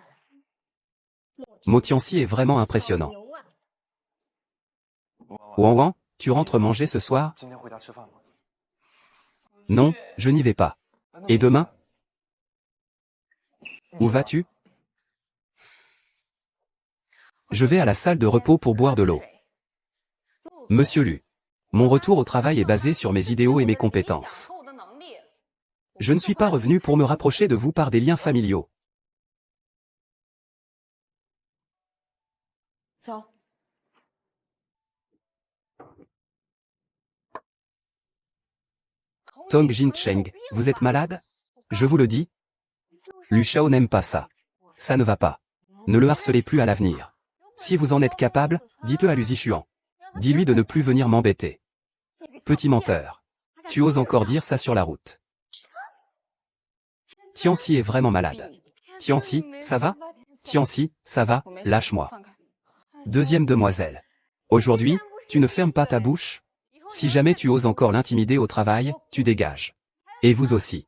Mo Tianxi est vraiment impressionnant. Wang Wang, tu rentres manger ce soir? Non, je n'y vais pas. Et demain? Où vas-tu? Je vais à la salle de repos pour boire de l'eau. Monsieur Lu. Mon retour au travail est basé sur mes idéaux et mes compétences. Je ne suis pas revenu pour me rapprocher de vous par des liens familiaux. Tong Jin-cheng, vous êtes malade? Je vous le dis. Lu Shao n'aime pas ça. Ça ne va pas. Ne le harcelez plus à l'avenir. Si vous en êtes capable, dites-le à Lu Zixuan. Dis-lui de ne plus venir m'embêter. Petit menteur. Tu oses encore dire ça sur la route. Tianxi est vraiment malade. Tianxi, ça va? Tianxi, ça va, lâche-moi. Deuxième demoiselle. Aujourd'hui, tu ne fermes pas ta bouche? Si jamais tu oses encore l'intimider au travail, tu dégages. Et vous aussi.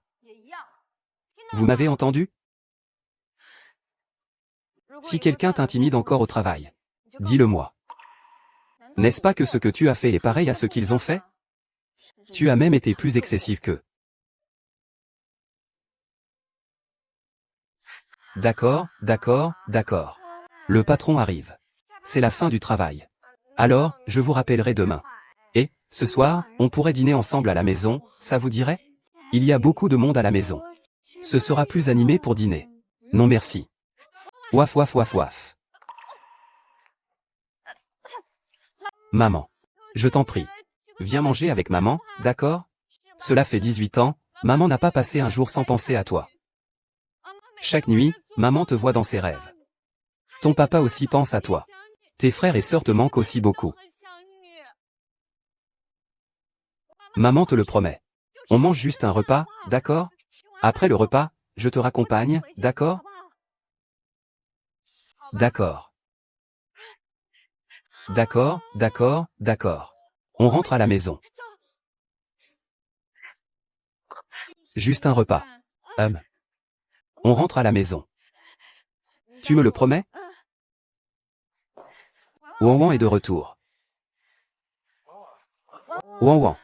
Vous m'avez entendu? Si quelqu'un t'intimide encore au travail, dis-le-moi. N'est-ce pas que ce que tu as fait est pareil à ce qu'ils ont fait? Tu as même été plus excessif qu'eux. D'accord, d'accord, d'accord. Le patron arrive. C'est la fin du travail. Alors, je vous rappellerai demain. Et, ce soir, on pourrait dîner ensemble à la maison, ça vous dirait? Il y a beaucoup de monde à la maison. Ce sera plus animé pour dîner. Non merci. Ouaf ouaf ouaf ouaf. Maman. Je t'en prie. Viens manger avec maman, d'accord? Cela fait 18 ans, maman n'a pas passé un jour sans penser à toi. Chaque nuit, maman te voit dans ses rêves. Ton papa aussi pense à toi. Tes frères et sœurs te manquent aussi beaucoup. Maman te le promet. On mange juste un repas, d'accord? Après le repas, je te raccompagne, d'accord? D'accord. D'accord, d'accord, d'accord. On rentre à la maison. Juste un repas. On rentre à la maison. Tu me le promets? Wang Wang est de retour. Wang Wang.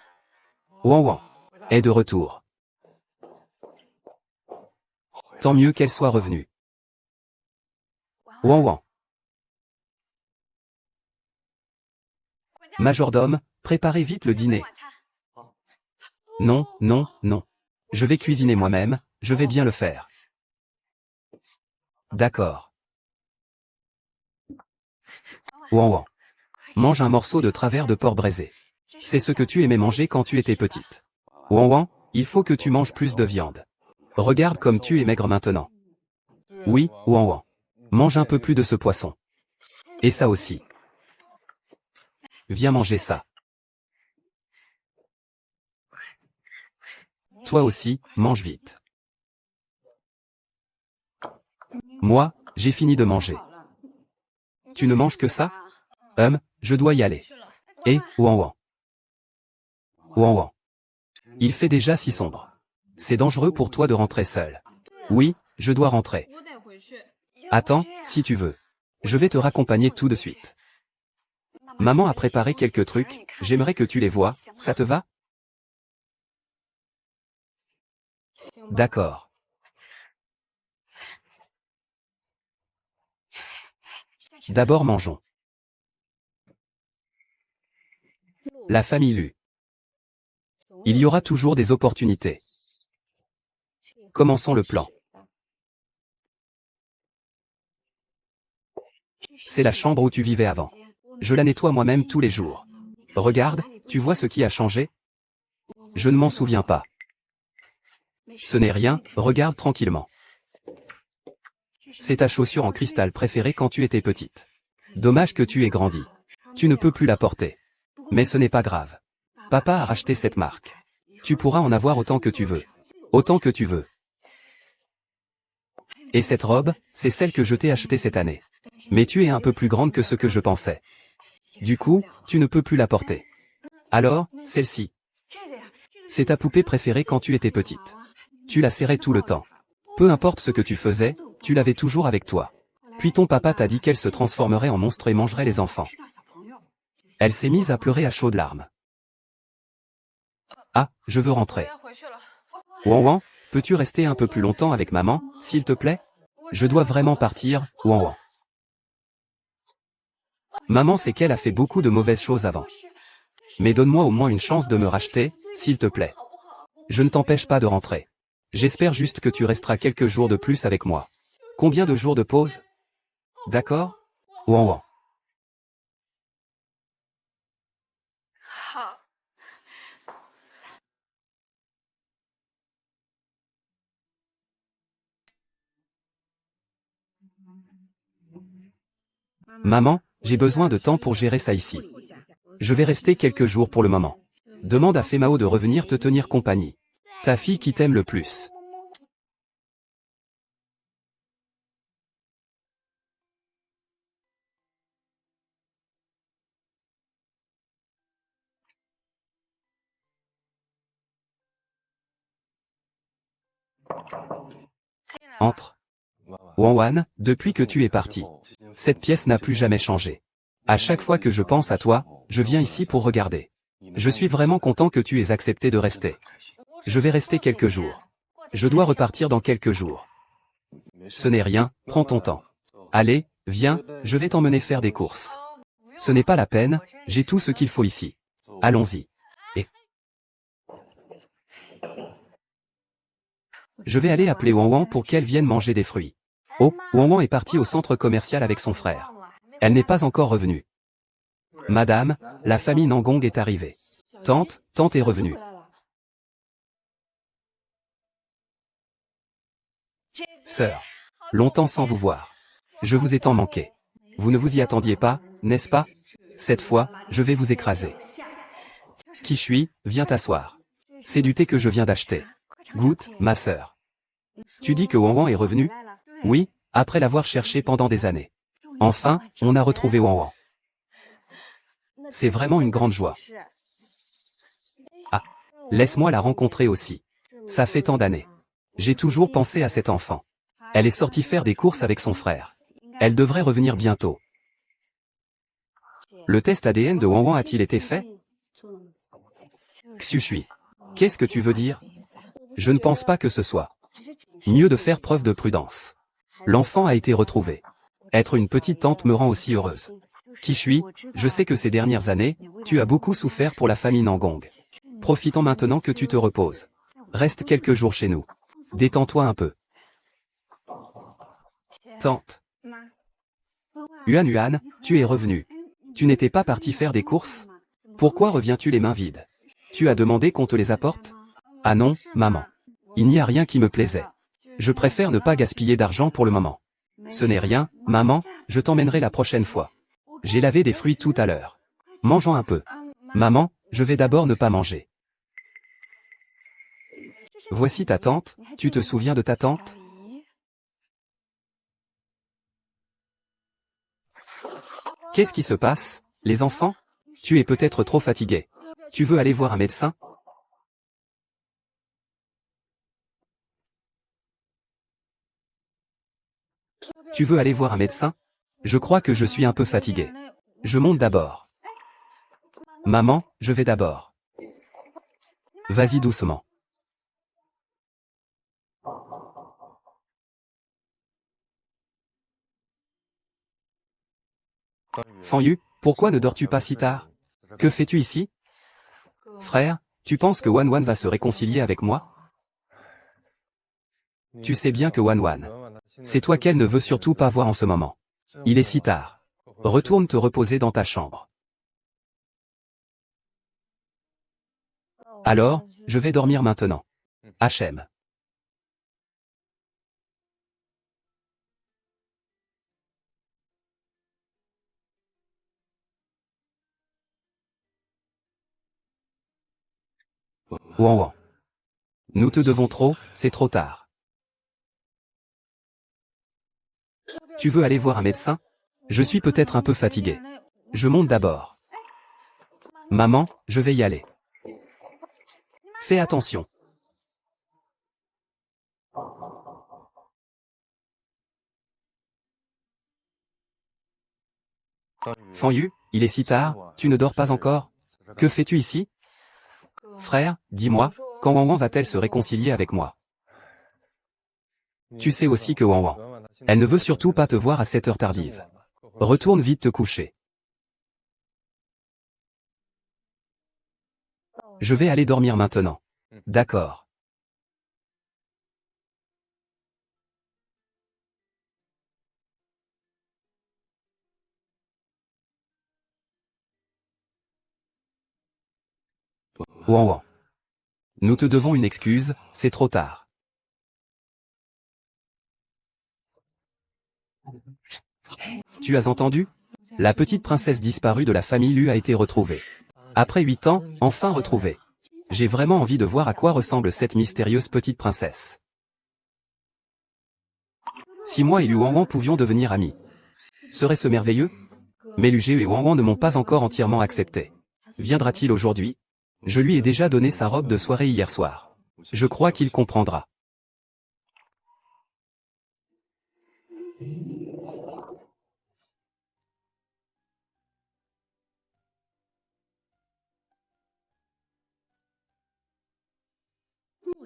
Wang Wang est de retour. Tant mieux qu'elle soit revenue. Wang Wang. Majordome, préparez vite le dîner. Non, non, non. Je vais cuisiner moi-même, je vais bien le faire. D'accord. Wang Wang. Mange un morceau de travers de porc braisé. C'est ce que tu aimais manger quand tu étais petite. Wang Wang, il faut que tu manges plus de viande. Regarde comme tu es maigre maintenant. Oui, Wang Wang. Mange un peu plus de ce poisson. Et ça aussi. Viens manger ça. Toi aussi, mange vite. Moi, j'ai fini de manger. Tu ne manges que ça? Je dois y aller. Et, Wang Wang. Wang Wang. Il fait déjà si sombre. C'est dangereux pour toi de rentrer seul. Oui, je dois rentrer. Attends, si tu veux. Je vais te raccompagner tout de suite. Maman a préparé quelques trucs, j'aimerais que tu les vois, ça te va? D'accord. D'abord mangeons. La famille Lu. Il y aura toujours des opportunités. Commençons le plan. C'est la chambre où tu vivais avant. Je la nettoie moi-même tous les jours. Regarde, tu vois ce qui a changé? Je ne m'en souviens pas. Ce n'est rien, regarde tranquillement. C'est ta chaussure en cristal préférée quand tu étais petite. Dommage que tu aies grandi. Tu ne peux plus la porter. Mais ce n'est pas grave. Papa a racheté cette marque. Tu pourras en avoir autant que tu veux. Autant que tu veux. Et cette robe, c'est celle que je t'ai achetée cette année. Mais tu es un peu plus grande que ce que je pensais. Du coup, tu ne peux plus la porter. Alors, celle-ci. C'est ta poupée préférée quand tu étais petite. Tu la serrais tout le temps. Peu importe ce que tu faisais, tu l'avais toujours avec toi. Puis ton papa t'a dit qu'elle se transformerait en monstre et mangerait les enfants. Elle s'est mise à pleurer à chaudes larmes. Ah, je veux rentrer. Wan Wan, peux-tu rester un peu plus longtemps avec maman, s'il te plaît? Je dois vraiment partir, Wan Wan. Maman sait qu'elle a fait beaucoup de mauvaises choses avant. Mais donne-moi au moins une chance de me racheter, s'il te plaît. Je ne t'empêche pas de rentrer. J'espère juste que tu resteras quelques jours de plus avec moi. Combien de jours de pause? D'accord? Wan Wan. Maman, j'ai besoin de temps pour gérer ça ici. Je vais rester quelques jours pour le moment. Demande à Femao de revenir te tenir compagnie. Ta fille qui t'aime le plus. Entre. Wan Wan, depuis que tu es parti. Cette pièce n'a plus jamais changé. À chaque fois que je pense à toi, je viens ici pour regarder. Je suis vraiment content que tu aies accepté de rester. Je vais rester quelques jours. Je dois repartir dans quelques jours. Ce n'est rien, prends ton temps. Allez, viens, je vais t'emmener faire des courses. Ce n'est pas la peine, j'ai tout ce qu'il faut ici. Allons-y. Et je vais aller appeler Wan Wan pour qu'elle vienne manger des fruits. Oh, Wan Wan est partie au centre commercial avec son frère. Elle n'est pas encore revenue. Madame, la famille Nangong est arrivée. Tante est revenue. Sœur, longtemps sans vous voir. Je vous ai tant manqué. Vous ne vous y attendiez pas, n'est-ce pas? Cette fois, je vais vous écraser. Qui je suis, viens t'asseoir. C'est du thé que je viens d'acheter. Goûte, ma sœur. Tu dis que Wan Wan est revenu? Oui, après l'avoir cherché pendant des années. Enfin, on a retrouvé Wan Wan. C'est vraiment une grande joie. Ah, laisse-moi la rencontrer aussi. Ça fait tant d'années. J'ai toujours pensé à cet enfant. Elle est sortie faire des courses avec son frère. Elle devrait revenir bientôt. Le test ADN de Wan Wan a-t-il été fait? Xushui. Qu'est-ce que tu veux dire? Je ne pense pas que ce soit. Mieux de faire preuve de prudence. L'enfant a été retrouvé. Être une petite tante me rend aussi heureuse. Qui je suis, je sais que ces dernières années, tu as beaucoup souffert pour la famille Nangong. Profitons maintenant que tu te reposes. Reste quelques jours chez nous. Détends-toi un peu. Tante. Yuan, tu es revenu. Tu n'étais pas parti faire des courses? Pourquoi reviens-tu les mains vides? Tu as demandé qu'on te les apporte? Ah non, maman. Il n'y a rien qui me plaisait. Je préfère ne pas gaspiller d'argent pour le moment. Ce n'est rien, maman, je t'emmènerai la prochaine fois. J'ai lavé des fruits tout à l'heure. Mangeons un peu. Maman, je vais d'abord ne pas manger. Voici ta tante, tu te souviens de ta tante? Qu'est-ce qui se passe, les enfants? Tu es peut-être trop fatigué. Tu veux aller voir un médecin? Tu veux aller voir un médecin? Je crois que je suis un peu fatigué. Je monte d'abord. Maman, je vais d'abord. Vas-y doucement. Fanyu, pourquoi ne dors-tu pas si tard? Que fais-tu ici? Frère, tu penses que Wanwan va se réconcilier avec moi? Tu sais bien que Wanwan, c'est toi qu'elle ne veut surtout pas voir en ce moment. Il est si tard. Retourne te reposer dans ta chambre. Alors, je vais dormir maintenant. Hachem. Wanwan. Nous te devons trop, c'est trop tard. Tu veux aller voir un médecin? Je suis peut-être un peu fatigué. Je monte d'abord. Maman, je vais y aller. Fais attention. Fanyu, il est si tard, tu ne dors pas encore? Que fais-tu ici? Frère, dis-moi, quand Wanwan va-t-elle se réconcilier avec moi? Tu sais aussi que Wanwan, elle ne veut surtout pas te voir à cette heure tardive. Retourne vite te coucher. Je vais aller dormir maintenant. D'accord. Wanwan. Nous te devons une excuse, c'est trop tard. Tu as entendu? La petite princesse disparue de la famille Lu a été retrouvée. Après 8 ans, enfin retrouvée. J'ai vraiment envie de voir à quoi ressemble cette mystérieuse petite princesse. Si moi et Lu Wanwan pouvions devenir amis, serait-ce merveilleux? Mais Lu Jie et Wanwan ne m'ont pas encore entièrement accepté. Viendra-t-il aujourd'hui? Je lui ai déjà donné sa robe de soirée hier soir. Je crois qu'il comprendra.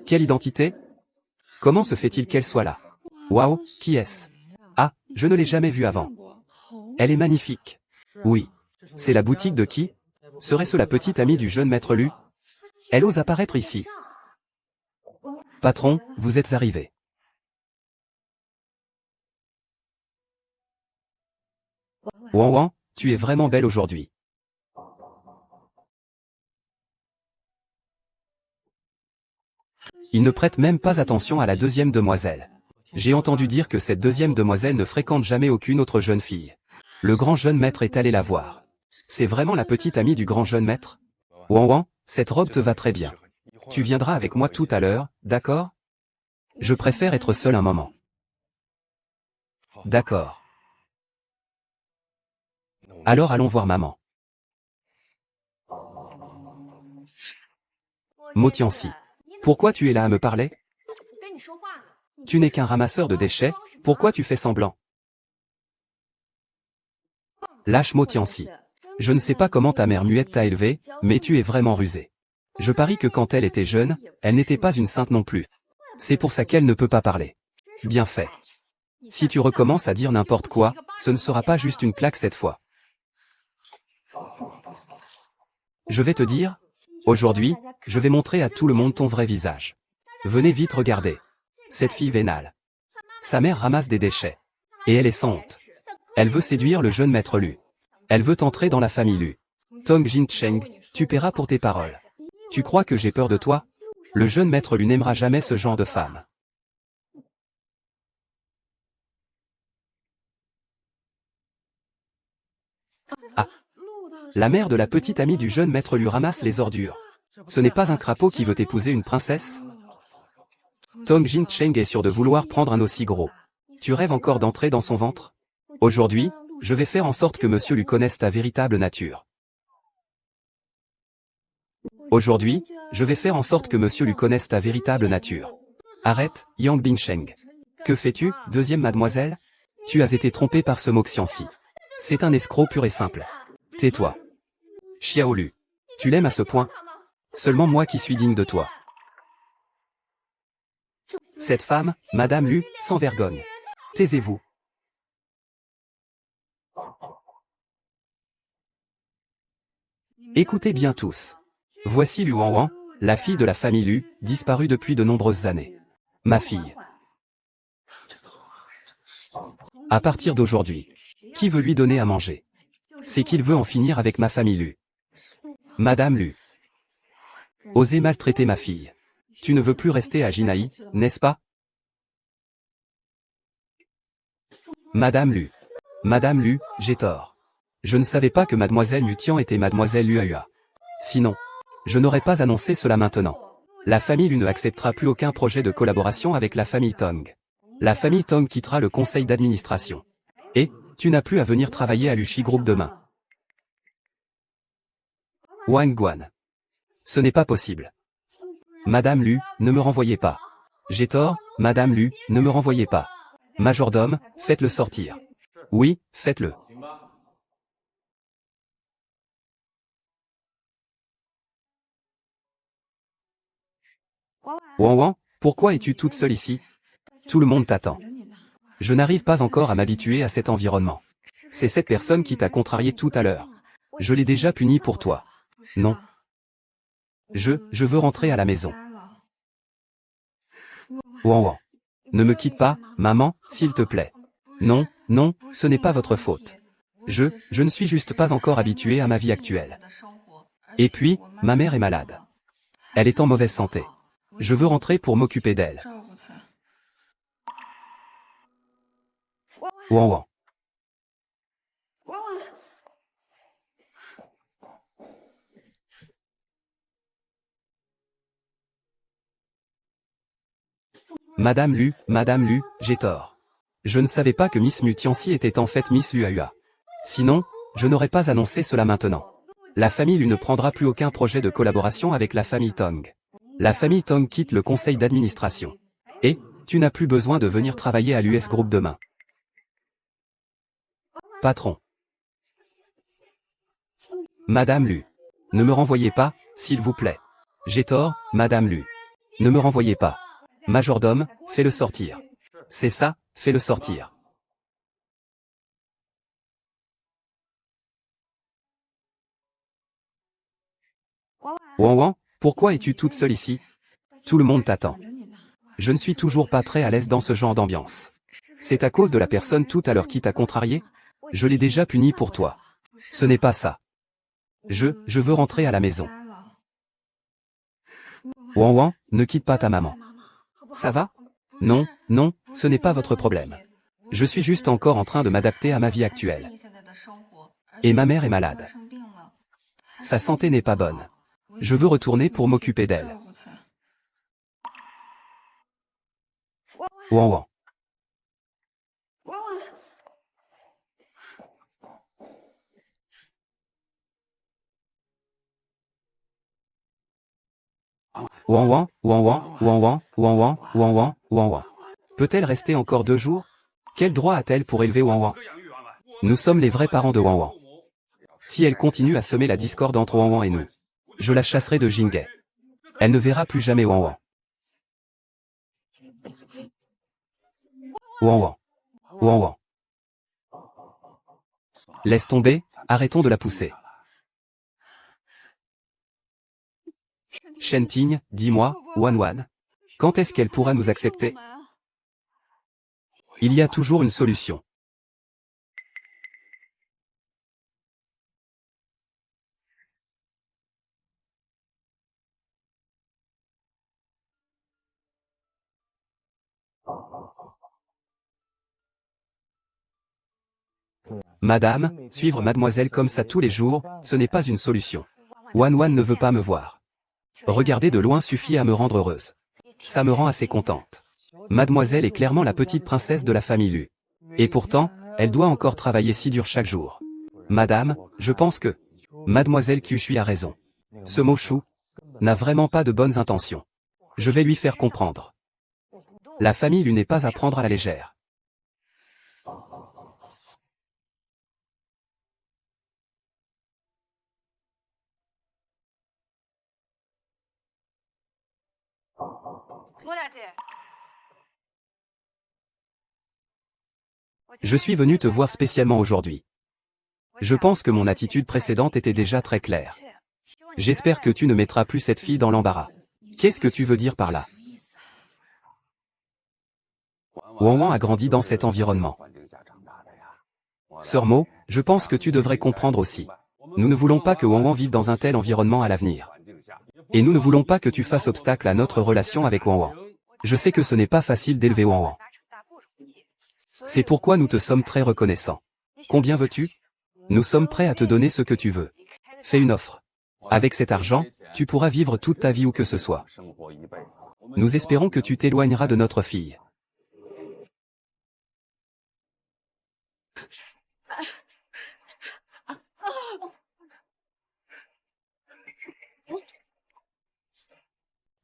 Quelle identité? Comment se fait-il qu'elle soit là? Waouh, qui est-ce? Ah, je ne l'ai jamais vue avant. Elle est magnifique. Oui. C'est la boutique de qui? Serait-ce la petite amie du jeune maître Lu? Elle ose apparaître ici. Patron, vous êtes arrivé. Wanwan, tu es vraiment belle aujourd'hui. Il ne prête même pas attention à la deuxième demoiselle. J'ai entendu dire que cette deuxième demoiselle ne fréquente jamais aucune autre jeune fille. Le grand jeune maître est allé la voir. C'est vraiment la petite amie du grand jeune maître? Wanwan, cette robe te va très bien. Tu viendras avec moi tout à l'heure, d'accord? Je préfère être seul un moment. D'accord. Alors allons voir maman. Motiansi. Pourquoi tu es là à me parler? Tu n'es qu'un ramasseur de déchets, pourquoi tu fais semblant? Lâche Motiansi. Je ne sais pas comment ta mère muette t'a élevé, mais tu es vraiment rusé. Je parie que quand elle était jeune, elle n'était pas une sainte non plus. C'est pour ça qu'elle ne peut pas parler. Bien fait. Si tu recommences à dire n'importe quoi, ce ne sera pas juste une claque cette fois. Je vais te dire, aujourd'hui, je vais montrer à tout le monde ton vrai visage. Venez vite regarder. Cette fille vénale. Sa mère ramasse des déchets. Et elle est sans honte. Elle veut séduire le jeune maître Lu. Elle veut entrer dans la famille Lu. Tong Jin Cheng, tu paieras pour tes paroles. Tu crois que j'ai peur de toi? Le jeune maître Lu n'aimera jamais ce genre de femme. Ah. La mère de la petite amie du jeune maître Lu ramasse les ordures. Ce n'est pas un crapaud qui veut épouser une princesse? Tong Jin Cheng est sûr de vouloir prendre un aussi gros. Tu rêves encore d'entrer dans son ventre? Aujourd'hui, je vais faire en sorte que monsieur Lu connaisse ta véritable nature. Aujourd'hui, je vais faire en sorte que monsieur Lu connaisse ta véritable nature. Arrête, Yang Bingsheng. Que fais-tu, deuxième mademoiselle? Tu as été trompée par ce Moxianci. C'est un escroc pur et simple. Tais-toi. Xiao Lu. Tu l'aimes à ce point? Seulement moi qui suis digne de toi. Cette femme, Madame Lu, sans vergogne. Taisez-vous. Écoutez bien tous. Voici Lu Wanwan, la fille de la famille Lu, disparue depuis de nombreuses années. Ma fille. À partir d'aujourd'hui, qui veut lui donner à manger? C'est qu'il veut en finir avec ma famille Lu. Madame Lu. Osez maltraiter ma fille. Tu ne veux plus rester à Jinaï, n'est-ce pas? Madame Lu. Madame Lu, j'ai tort. Je ne savais pas que mademoiselle Lu Tian était mademoiselle Lu Hua. Sinon, je n'aurais pas annoncé cela maintenant. La famille Lu ne acceptera plus aucun projet de collaboration avec la famille Tong. La famille Tong quittera le conseil d'administration. Et, tu n'as plus à venir travailler à Luchi Group demain. Wang Guan. Ce n'est pas possible. Madame Lu, ne me renvoyez pas. J'ai tort, Madame Lu, ne me renvoyez pas. Majordome, faites-le sortir. Oui, faites-le. Wanwan, pourquoi es-tu toute seule ici? Tout le monde t'attend. Je n'arrive pas encore à m'habituer à cet environnement. C'est cette personne qui t'a contrarié tout à l'heure. Je l'ai déjà puni pour toi. Non. Je veux rentrer à la maison. Wanwan. Ne me quitte pas, maman, s'il te plaît. Non, non, ce n'est pas votre faute. Je ne suis juste pas encore habitué à ma vie actuelle. Et puis, ma mère est malade. Elle est en mauvaise santé. Je veux rentrer pour m'occuper d'elle. Wanwan. Madame Lu, j'ai tort. Je ne savais pas que Miss Mu Tianxi était en fait Miss Lu Hua. Sinon, je n'aurais pas annoncé cela maintenant. La famille Lu ne prendra plus aucun projet de collaboration avec la famille Tong. La famille Tong quitte le conseil d'administration. Et, tu n'as plus besoin de venir travailler à l'US Group demain. Patron. Madame Lu. Ne me renvoyez pas, s'il vous plaît. J'ai tort, Madame Lu. Ne me renvoyez pas. Majordome, fais-le sortir. C'est ça, fais-le sortir. Wanwan, pourquoi es-tu toute seule ici? Tout le monde t'attend. Je ne suis toujours pas très à l'aise dans ce genre d'ambiance. C'est à cause de la personne tout à l'heure qui t'a contrarié? Je l'ai déjà puni pour toi. Ce n'est pas ça. Je veux rentrer à la maison. Wanwan, ne quitte pas ta maman. Ça va? Non, non, ce n'est pas votre problème. Je suis juste encore en train de m'adapter à ma vie actuelle. Et ma mère est malade. Sa santé n'est pas bonne. Je veux retourner pour m'occuper d'elle. Wanwan. Wanwan, Wanwan, Wanwan, Wanwan, Wanwan, Wanwan. Peut-elle rester encore 2 jours? Quel droit a-t-elle pour élever Wanwan? Nous sommes les vrais parents de Wanwan. Si elle continue à semer la discorde entre Wanwan et nous, je la chasserai de Jinghe. Elle ne verra plus jamais Wanwan. Wanwan. Wanwan. Laisse tomber, arrêtons de la pousser. Shenting, dis-moi, Wanwan. Quand est-ce qu'elle pourra nous accepter? Il y a toujours une solution. Madame, suivre mademoiselle comme ça tous les jours, ce n'est pas une solution. Wanwan ne veut pas me voir. Regarder de loin suffit à me rendre heureuse. Ça me rend assez contente. Mademoiselle est clairement la petite princesse de la famille Lu. Et pourtant, elle doit encore travailler si dur chaque jour. Madame, je pense que mademoiselle Qushui a raison. Ce Moshu n'a vraiment pas de bonnes intentions. Je vais lui faire comprendre. La famille Lu n'est pas à prendre à la légère. Je suis venu te voir spécialement aujourd'hui. Je pense que mon attitude précédente était déjà très claire. J'espère que tu ne mettras plus cette fille dans l'embarras. Qu'est-ce que tu veux dire par là? Wang Wang a grandi dans cet environnement. Sœur Mo, je pense que tu devrais comprendre aussi. Nous ne voulons pas que Wang Wang vive dans un tel environnement à l'avenir. Et nous ne voulons pas que tu fasses obstacle à notre relation avec Wang Wang. Je sais que ce n'est pas facile d'élever Wang Wang. C'est pourquoi nous te sommes très reconnaissants. Combien veux-tu? Nous sommes prêts à te donner ce que tu veux. Fais une offre. Avec cet argent, tu pourras vivre toute ta vie où que ce soit. Nous espérons que tu t'éloigneras de notre fille.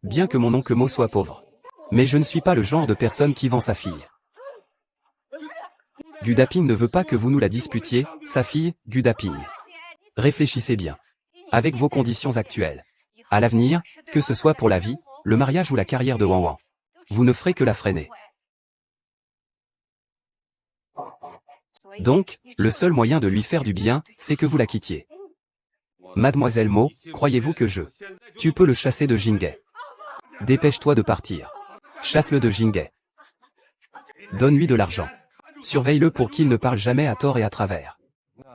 Bien que mon oncle Mo soit pauvre. Mais je ne suis pas le genre de personne qui vend sa fille. Gudaping ne veut pas que vous nous la disputiez, sa fille, Gudaping. Réfléchissez bien. Avec vos conditions actuelles. À l'avenir, que ce soit pour la vie, le mariage ou la carrière de Wang Wang. Vous ne ferez que la freiner. Donc, le seul moyen de lui faire du bien, c'est que vous la quittiez. Mademoiselle Mo, croyez-vous que Tu peux le chasser de Jinghe. Dépêche-toi de partir. Chasse-le de Jinghe. Donne-lui de l'argent. Surveille-le pour qu'il ne parle jamais à tort et à travers.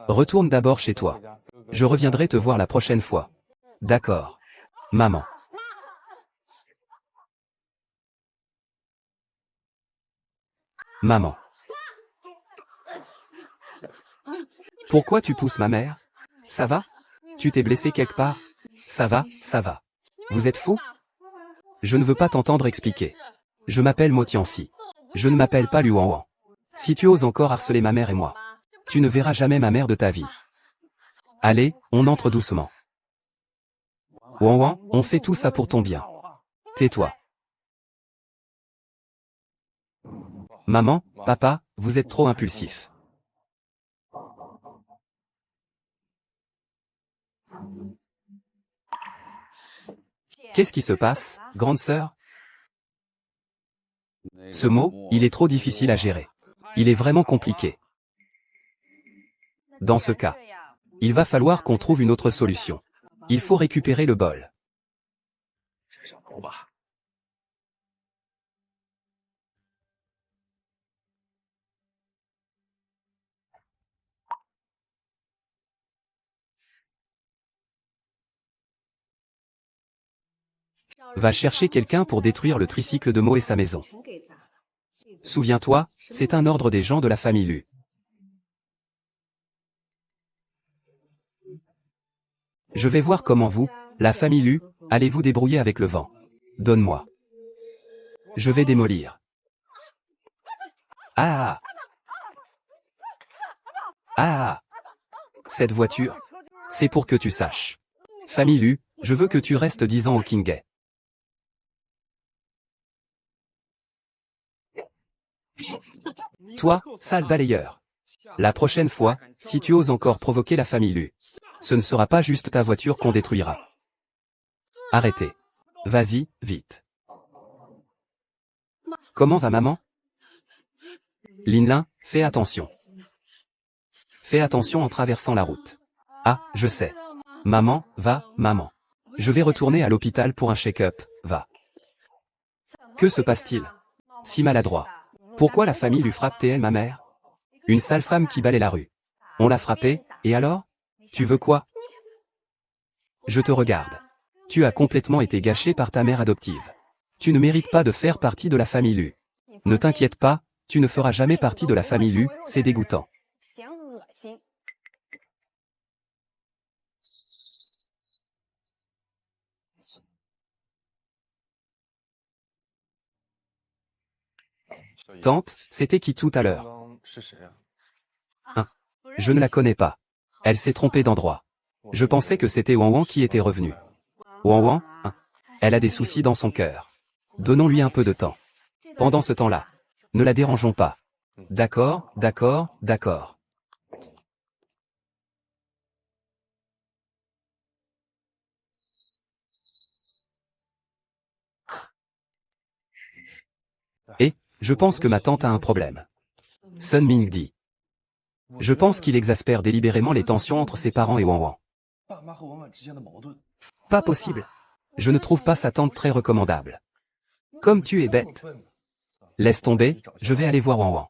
Retourne d'abord chez toi. Je reviendrai te voir la prochaine fois. D'accord. Maman. Maman. Pourquoi tu pousses ma mère? Ça va? Tu t'es blessé quelque part? Ça va, ça va. Vous êtes fou? Je ne veux pas t'entendre expliquer. Je m'appelle Mo Tianxi. Je ne m'appelle pas Lu Wang Wang. Si tu oses encore harceler ma mère et moi, tu ne verras jamais ma mère de ta vie. Allez, on entre doucement. Wang Wang, on fait tout ça pour ton bien. Tais-toi. Maman, papa, vous êtes trop impulsifs. Qu'est-ce qui se passe, grande sœur? Ce mot, il est trop difficile à gérer. Il est vraiment compliqué. Dans ce cas, il va falloir qu'on trouve une autre solution. Il faut récupérer le bol. Va chercher quelqu'un pour détruire le tricycle de Mo et sa maison. Souviens-toi, c'est un ordre des gens de la famille Lu. Je vais voir comment vous, la famille Lu, allez vous débrouiller avec le vent. Donne-moi. Je vais démolir. Ah! Ah! Cette voiture, c'est pour que tu saches. Famille Lu, je veux que tu restes 10 ans au Qinghe. Toi, sale balayeur. La prochaine fois, si tu oses encore provoquer la famille Lu, ce ne sera pas juste ta voiture qu'on détruira. Arrêtez. Vas-y, vite. Comment va maman? Linlin, fais attention. Fais attention en traversant la route. Ah, je sais. Maman, va, maman. Je vais retourner à l'hôpital pour un check-up, va. Que se passe-t-il? Si maladroit. Pourquoi la famille lui frappe-t-elle ma mère? Une sale femme qui balaie la rue. On l'a frappée, et alors? Tu veux quoi? Je te regarde. Tu as complètement été gâché par ta mère adoptive. Tu ne mérites pas de faire partie de la famille Lu. Ne t'inquiète pas, tu ne feras jamais partie de la famille Lu, c'est dégoûtant. Tante, c'était qui tout à l'heure? Hein? Je ne la connais pas. Elle s'est trompée d'endroit. Je pensais que c'était Wang Wang qui était revenu. Wang Wang, hein? Elle a des soucis dans son cœur. Donnons-lui un peu de temps. Pendant ce temps-là, ne la dérangeons pas. D'accord, d'accord, d'accord. Et, je pense que ma tante a un problème. Sun Ming dit. Je pense qu'il exaspère délibérément les tensions entre ses parents et Wang Wang. Pas possible. Je ne trouve pas sa tante très recommandable. Comme tu es bête. Laisse tomber, je vais aller voir Wan Wan.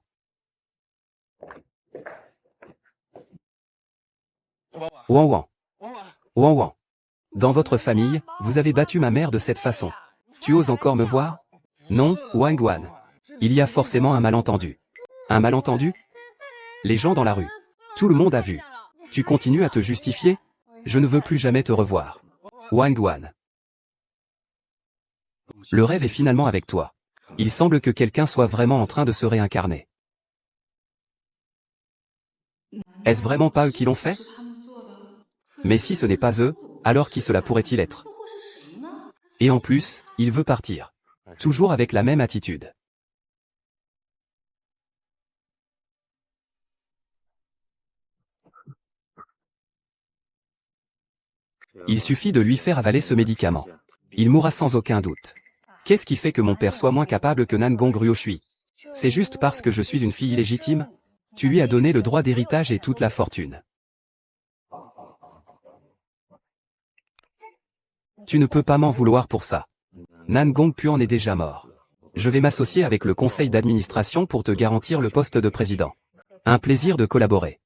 Wan Wan. Wan Wan. Dans votre famille, vous avez battu ma mère de cette façon. Tu oses encore me voir? Non, Wang Wan. Il y a forcément un malentendu. Un malentendu? Les gens dans la rue. Tout le monde a vu. Tu continues à te justifier? Je ne veux plus jamais te revoir. Wang Wan. Le rêve est finalement avec toi. Il semble que quelqu'un soit vraiment en train de se réincarner. Est-ce vraiment pas eux qui l'ont fait? Mais si ce n'est pas eux, alors qui cela pourrait-il être? Et en plus, il veut partir. Toujours avec la même attitude. Il suffit de lui faire avaler ce médicament. Il mourra sans aucun doute. Qu'est-ce qui fait que mon père soit moins capable que Nan Gong Ryoshui? C'est juste parce que je suis une fille illégitime? Tu lui as donné le droit d'héritage et toute la fortune. Tu ne peux pas m'en vouloir pour ça. Nan Gong Puan est déjà mort. Je vais m'associer avec le conseil d'administration pour te garantir le poste de président. Un plaisir de collaborer.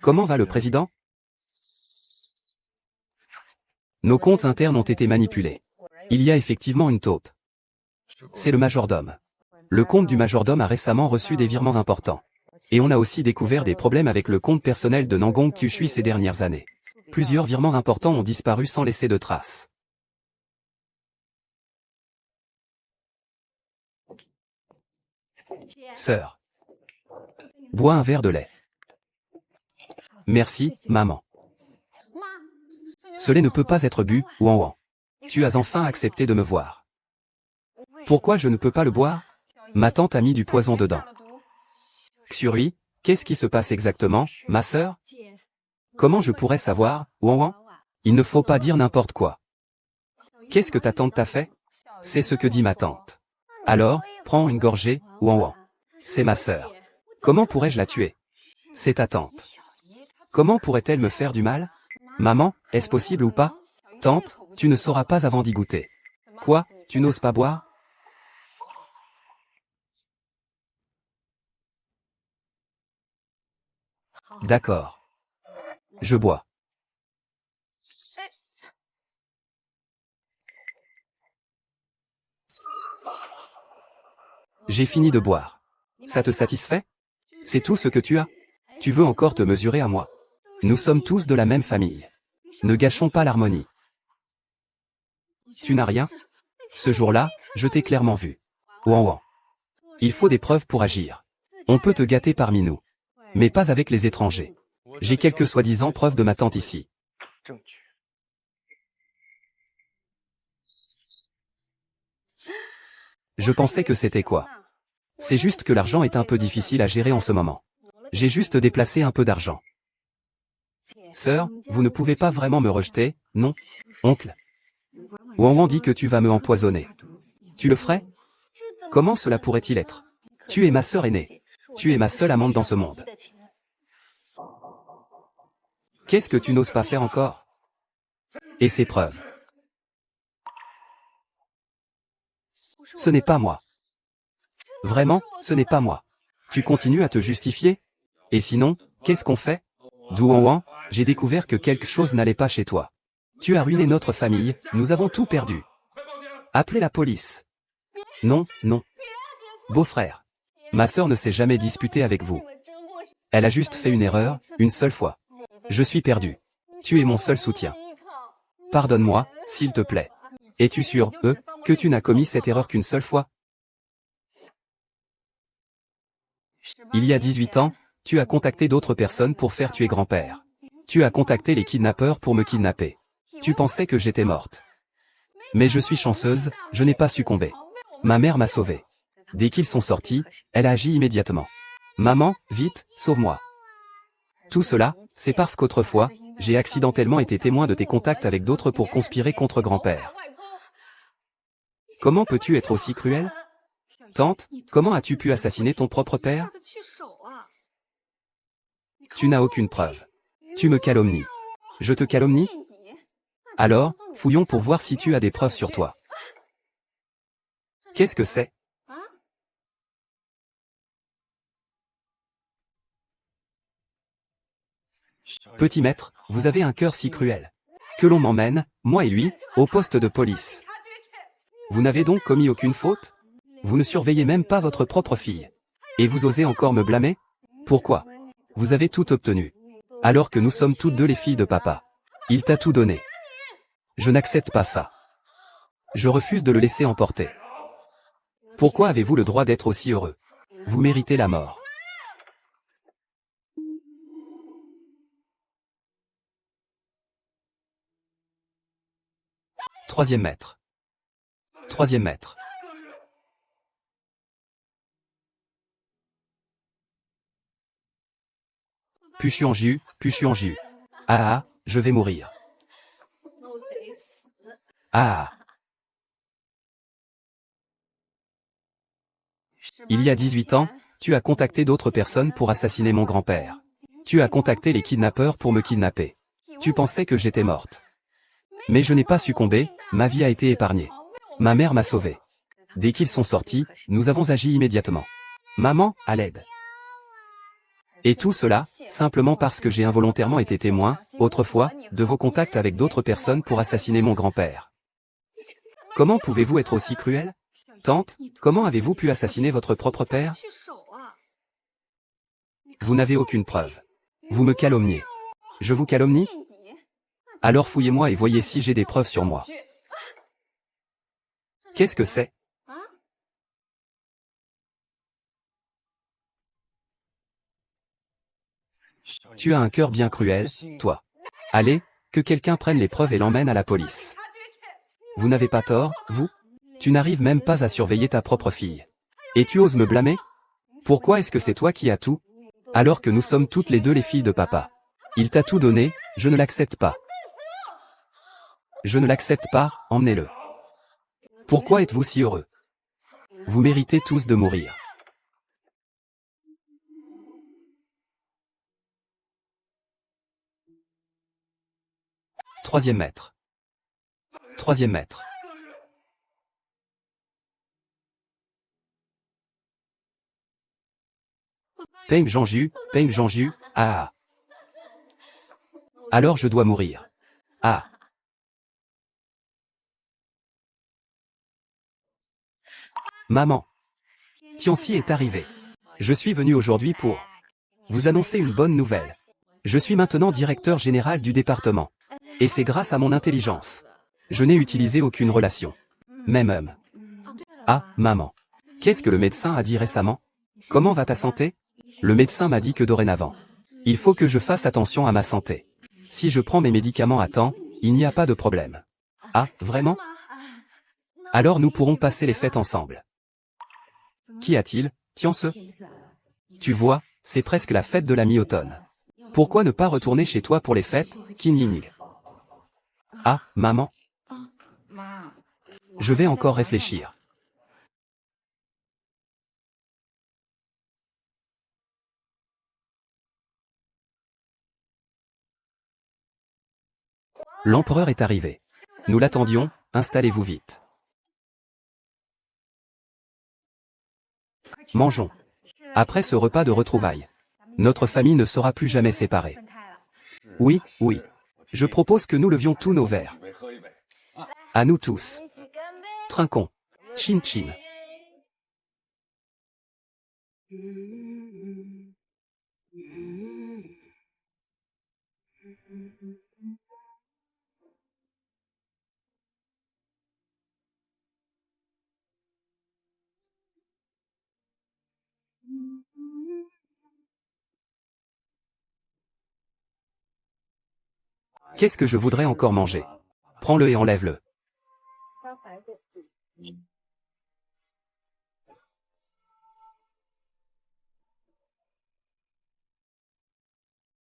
Comment va le président? Nos comptes internes ont été manipulés. Il y a effectivement une taupe. C'est le majordome. Le compte du majordome a récemment reçu des virements importants. Et on a aussi découvert des problèmes avec le compte personnel de Nangong Kyushui ces dernières années. Plusieurs virements importants ont disparu sans laisser de traces. Sœur. Bois un verre de lait. Merci, maman. Ce lait ne peut pas être bu, Wan Wan. Tu as enfin accepté de me voir. Pourquoi je ne peux pas le boire? Ma tante a mis du poison dedans. Xuri, qu'est-ce qui se passe exactement, ma sœur? Comment je pourrais savoir, Wan Wan? Il ne faut pas dire n'importe quoi. Qu'est-ce que ta tante t'a fait? C'est ce que dit ma tante. Alors, prends une gorgée, Wan Wan. C'est ma sœur. Comment pourrais-je la tuer? C'est ta tante. Comment pourrait-elle me faire du mal? Maman, est-ce possible ou pas? Tante, tu ne sauras pas avant d'y goûter. Quoi, tu n'oses pas boire? D'accord. Je bois. J'ai fini de boire. Ça te satisfait? C'est tout ce que tu as? Tu veux encore te mesurer à moi? Nous sommes tous de la même famille. Ne gâchons pas l'harmonie. Tu n'as rien? Ce jour-là, je t'ai clairement vu. Wan Wan. Il faut des preuves pour agir. On peut te gâter parmi nous. Mais pas avec les étrangers. J'ai quelques soi-disant preuves de ma tante ici. Je pensais que c'était quoi? C'est juste que l'argent est un peu difficile à gérer en ce moment. J'ai juste déplacé un peu d'argent. Sœur, vous ne pouvez pas vraiment me rejeter, non? Oncle? Wan Wan dit que tu vas me empoisonner. Tu le ferais? Comment cela pourrait-il être? Tu es ma sœur aînée. Tu es ma seule amante dans ce monde. Qu'est-ce que tu n'oses pas faire encore? Et ces preuves? Ce n'est pas moi. Vraiment, ce n'est pas moi. Tu continues à te justifier? Et sinon, qu'est-ce qu'on fait? Wan Wan, j'ai découvert que quelque chose n'allait pas chez toi. Tu as ruiné notre famille, nous avons tout perdu. Appelez la police. Non, non. Beau-frère. Ma sœur ne s'est jamais disputée avec vous. Elle a juste fait une erreur, une seule fois. Je suis perdu. Tu es mon seul soutien. Pardonne-moi, s'il te plaît. Es-tu sûr, que tu n'as commis cette erreur qu'une seule fois? Il y a 18 ans, tu as contacté d'autres personnes pour faire tuer grand-père. Tu as contacté les kidnappeurs pour me kidnapper. Tu pensais que j'étais morte. Mais je suis chanceuse, je n'ai pas succombé. Ma mère m'a sauvée. Dès qu'ils sont sortis, elle a agi immédiatement. Maman, vite, sauve-moi. Tout cela, c'est parce qu'autrefois, J'ai accidentellement été témoin de tes contacts avec d'autres pour conspirer contre grand-père. Comment peux-tu être aussi cruel? Tante, comment as-tu pu assassiner ton propre père? Tu n'as aucune preuve. Tu me calomnies. Je te calomnie? Alors, fouillons pour voir si tu as des preuves sur toi. Qu'est-ce que c'est? Petit maître, vous avez un cœur si cruel. Que l'on m'emmène, moi et lui, au poste de police. Vous n'avez donc commis aucune faute? Vous ne surveillez même pas votre propre fille. Et vous osez encore me blâmer? Pourquoi? Vous avez tout obtenu. Alors que nous sommes toutes deux les filles de papa. Il t'a tout donné. Je n'accepte pas ça. Je refuse de le laisser emporter. Pourquoi avez-vous le droit d'être aussi heureux? Vous méritez la mort. Troisième maître. Troisième maître. Puis je suis en jus, puis je suis en jus. Ah ah, je vais mourir. Ah ah. Il y a 18 ans, tu as contacté d'autres personnes pour assassiner mon grand-père. Tu as contacté les kidnappeurs pour me kidnapper. Tu pensais que j'étais morte. Mais je n'ai pas succombé, ma vie a été épargnée. Ma mère m'a sauvé. Dès qu'ils sont sortis, nous avons agi immédiatement. Maman, à l'aide. Et tout cela, simplement parce que j'ai involontairement été témoin, autrefois, de vos contacts avec d'autres personnes pour assassiner mon grand-père. Comment pouvez-vous être aussi cruel? Tante, comment avez-vous pu assassiner votre propre père? Vous n'avez aucune preuve. Vous me calomniez. Je vous calomnie? Alors fouillez-moi et voyez si j'ai des preuves sur moi. Qu'est-ce que c'est? Tu as un cœur bien cruel, toi. Allez, que quelqu'un prenne les preuves et l'emmène à la police. Vous n'avez pas tort, vous? Tu n'arrives même pas à surveiller ta propre fille. Et tu oses me blâmer? Pourquoi est-ce que c'est toi qui as tout? Alors que nous sommes toutes les deux les filles de papa. Il t'a tout donné, je ne l'accepte pas. Je ne l'accepte pas, emmenez-le. Pourquoi êtes-vous si heureux? Vous méritez tous de mourir. Troisième maître. Troisième maître. Peng Jean-Ju, ah ah. Alors je dois mourir. Ah. Maman. Tianxi est arrivé. Je suis venu aujourd'hui pour vous annoncer une bonne nouvelle. Je suis maintenant directeur général du département. Et c'est grâce à mon intelligence. Je n'ai utilisé aucune relation. Même homme. Ah, maman. Qu'est-ce que le médecin a dit récemment? Comment va ta santé? Le médecin m'a dit que dorénavant, il faut que je fasse attention à ma santé. Si je prends mes médicaments à temps, il n'y a pas de problème. Ah, vraiment? Alors nous pourrons passer les fêtes ensemble. Qu'y a-t-il, Tianse? Tu vois, c'est presque la fête de la mi-automne. Pourquoi ne pas retourner chez toi pour les fêtes, Qin Ying? Ah, maman. Je vais encore réfléchir. L'empereur est arrivé. Nous l'attendions, installez-vous vite. Mangeons. Après ce repas de retrouvailles, notre famille ne sera plus jamais séparée. Oui, oui. Je propose que nous levions tous nos verres. À nous tous. Trinquons. Chin chin. Qu'est-ce que je voudrais encore manger? Prends-le et enlève-le.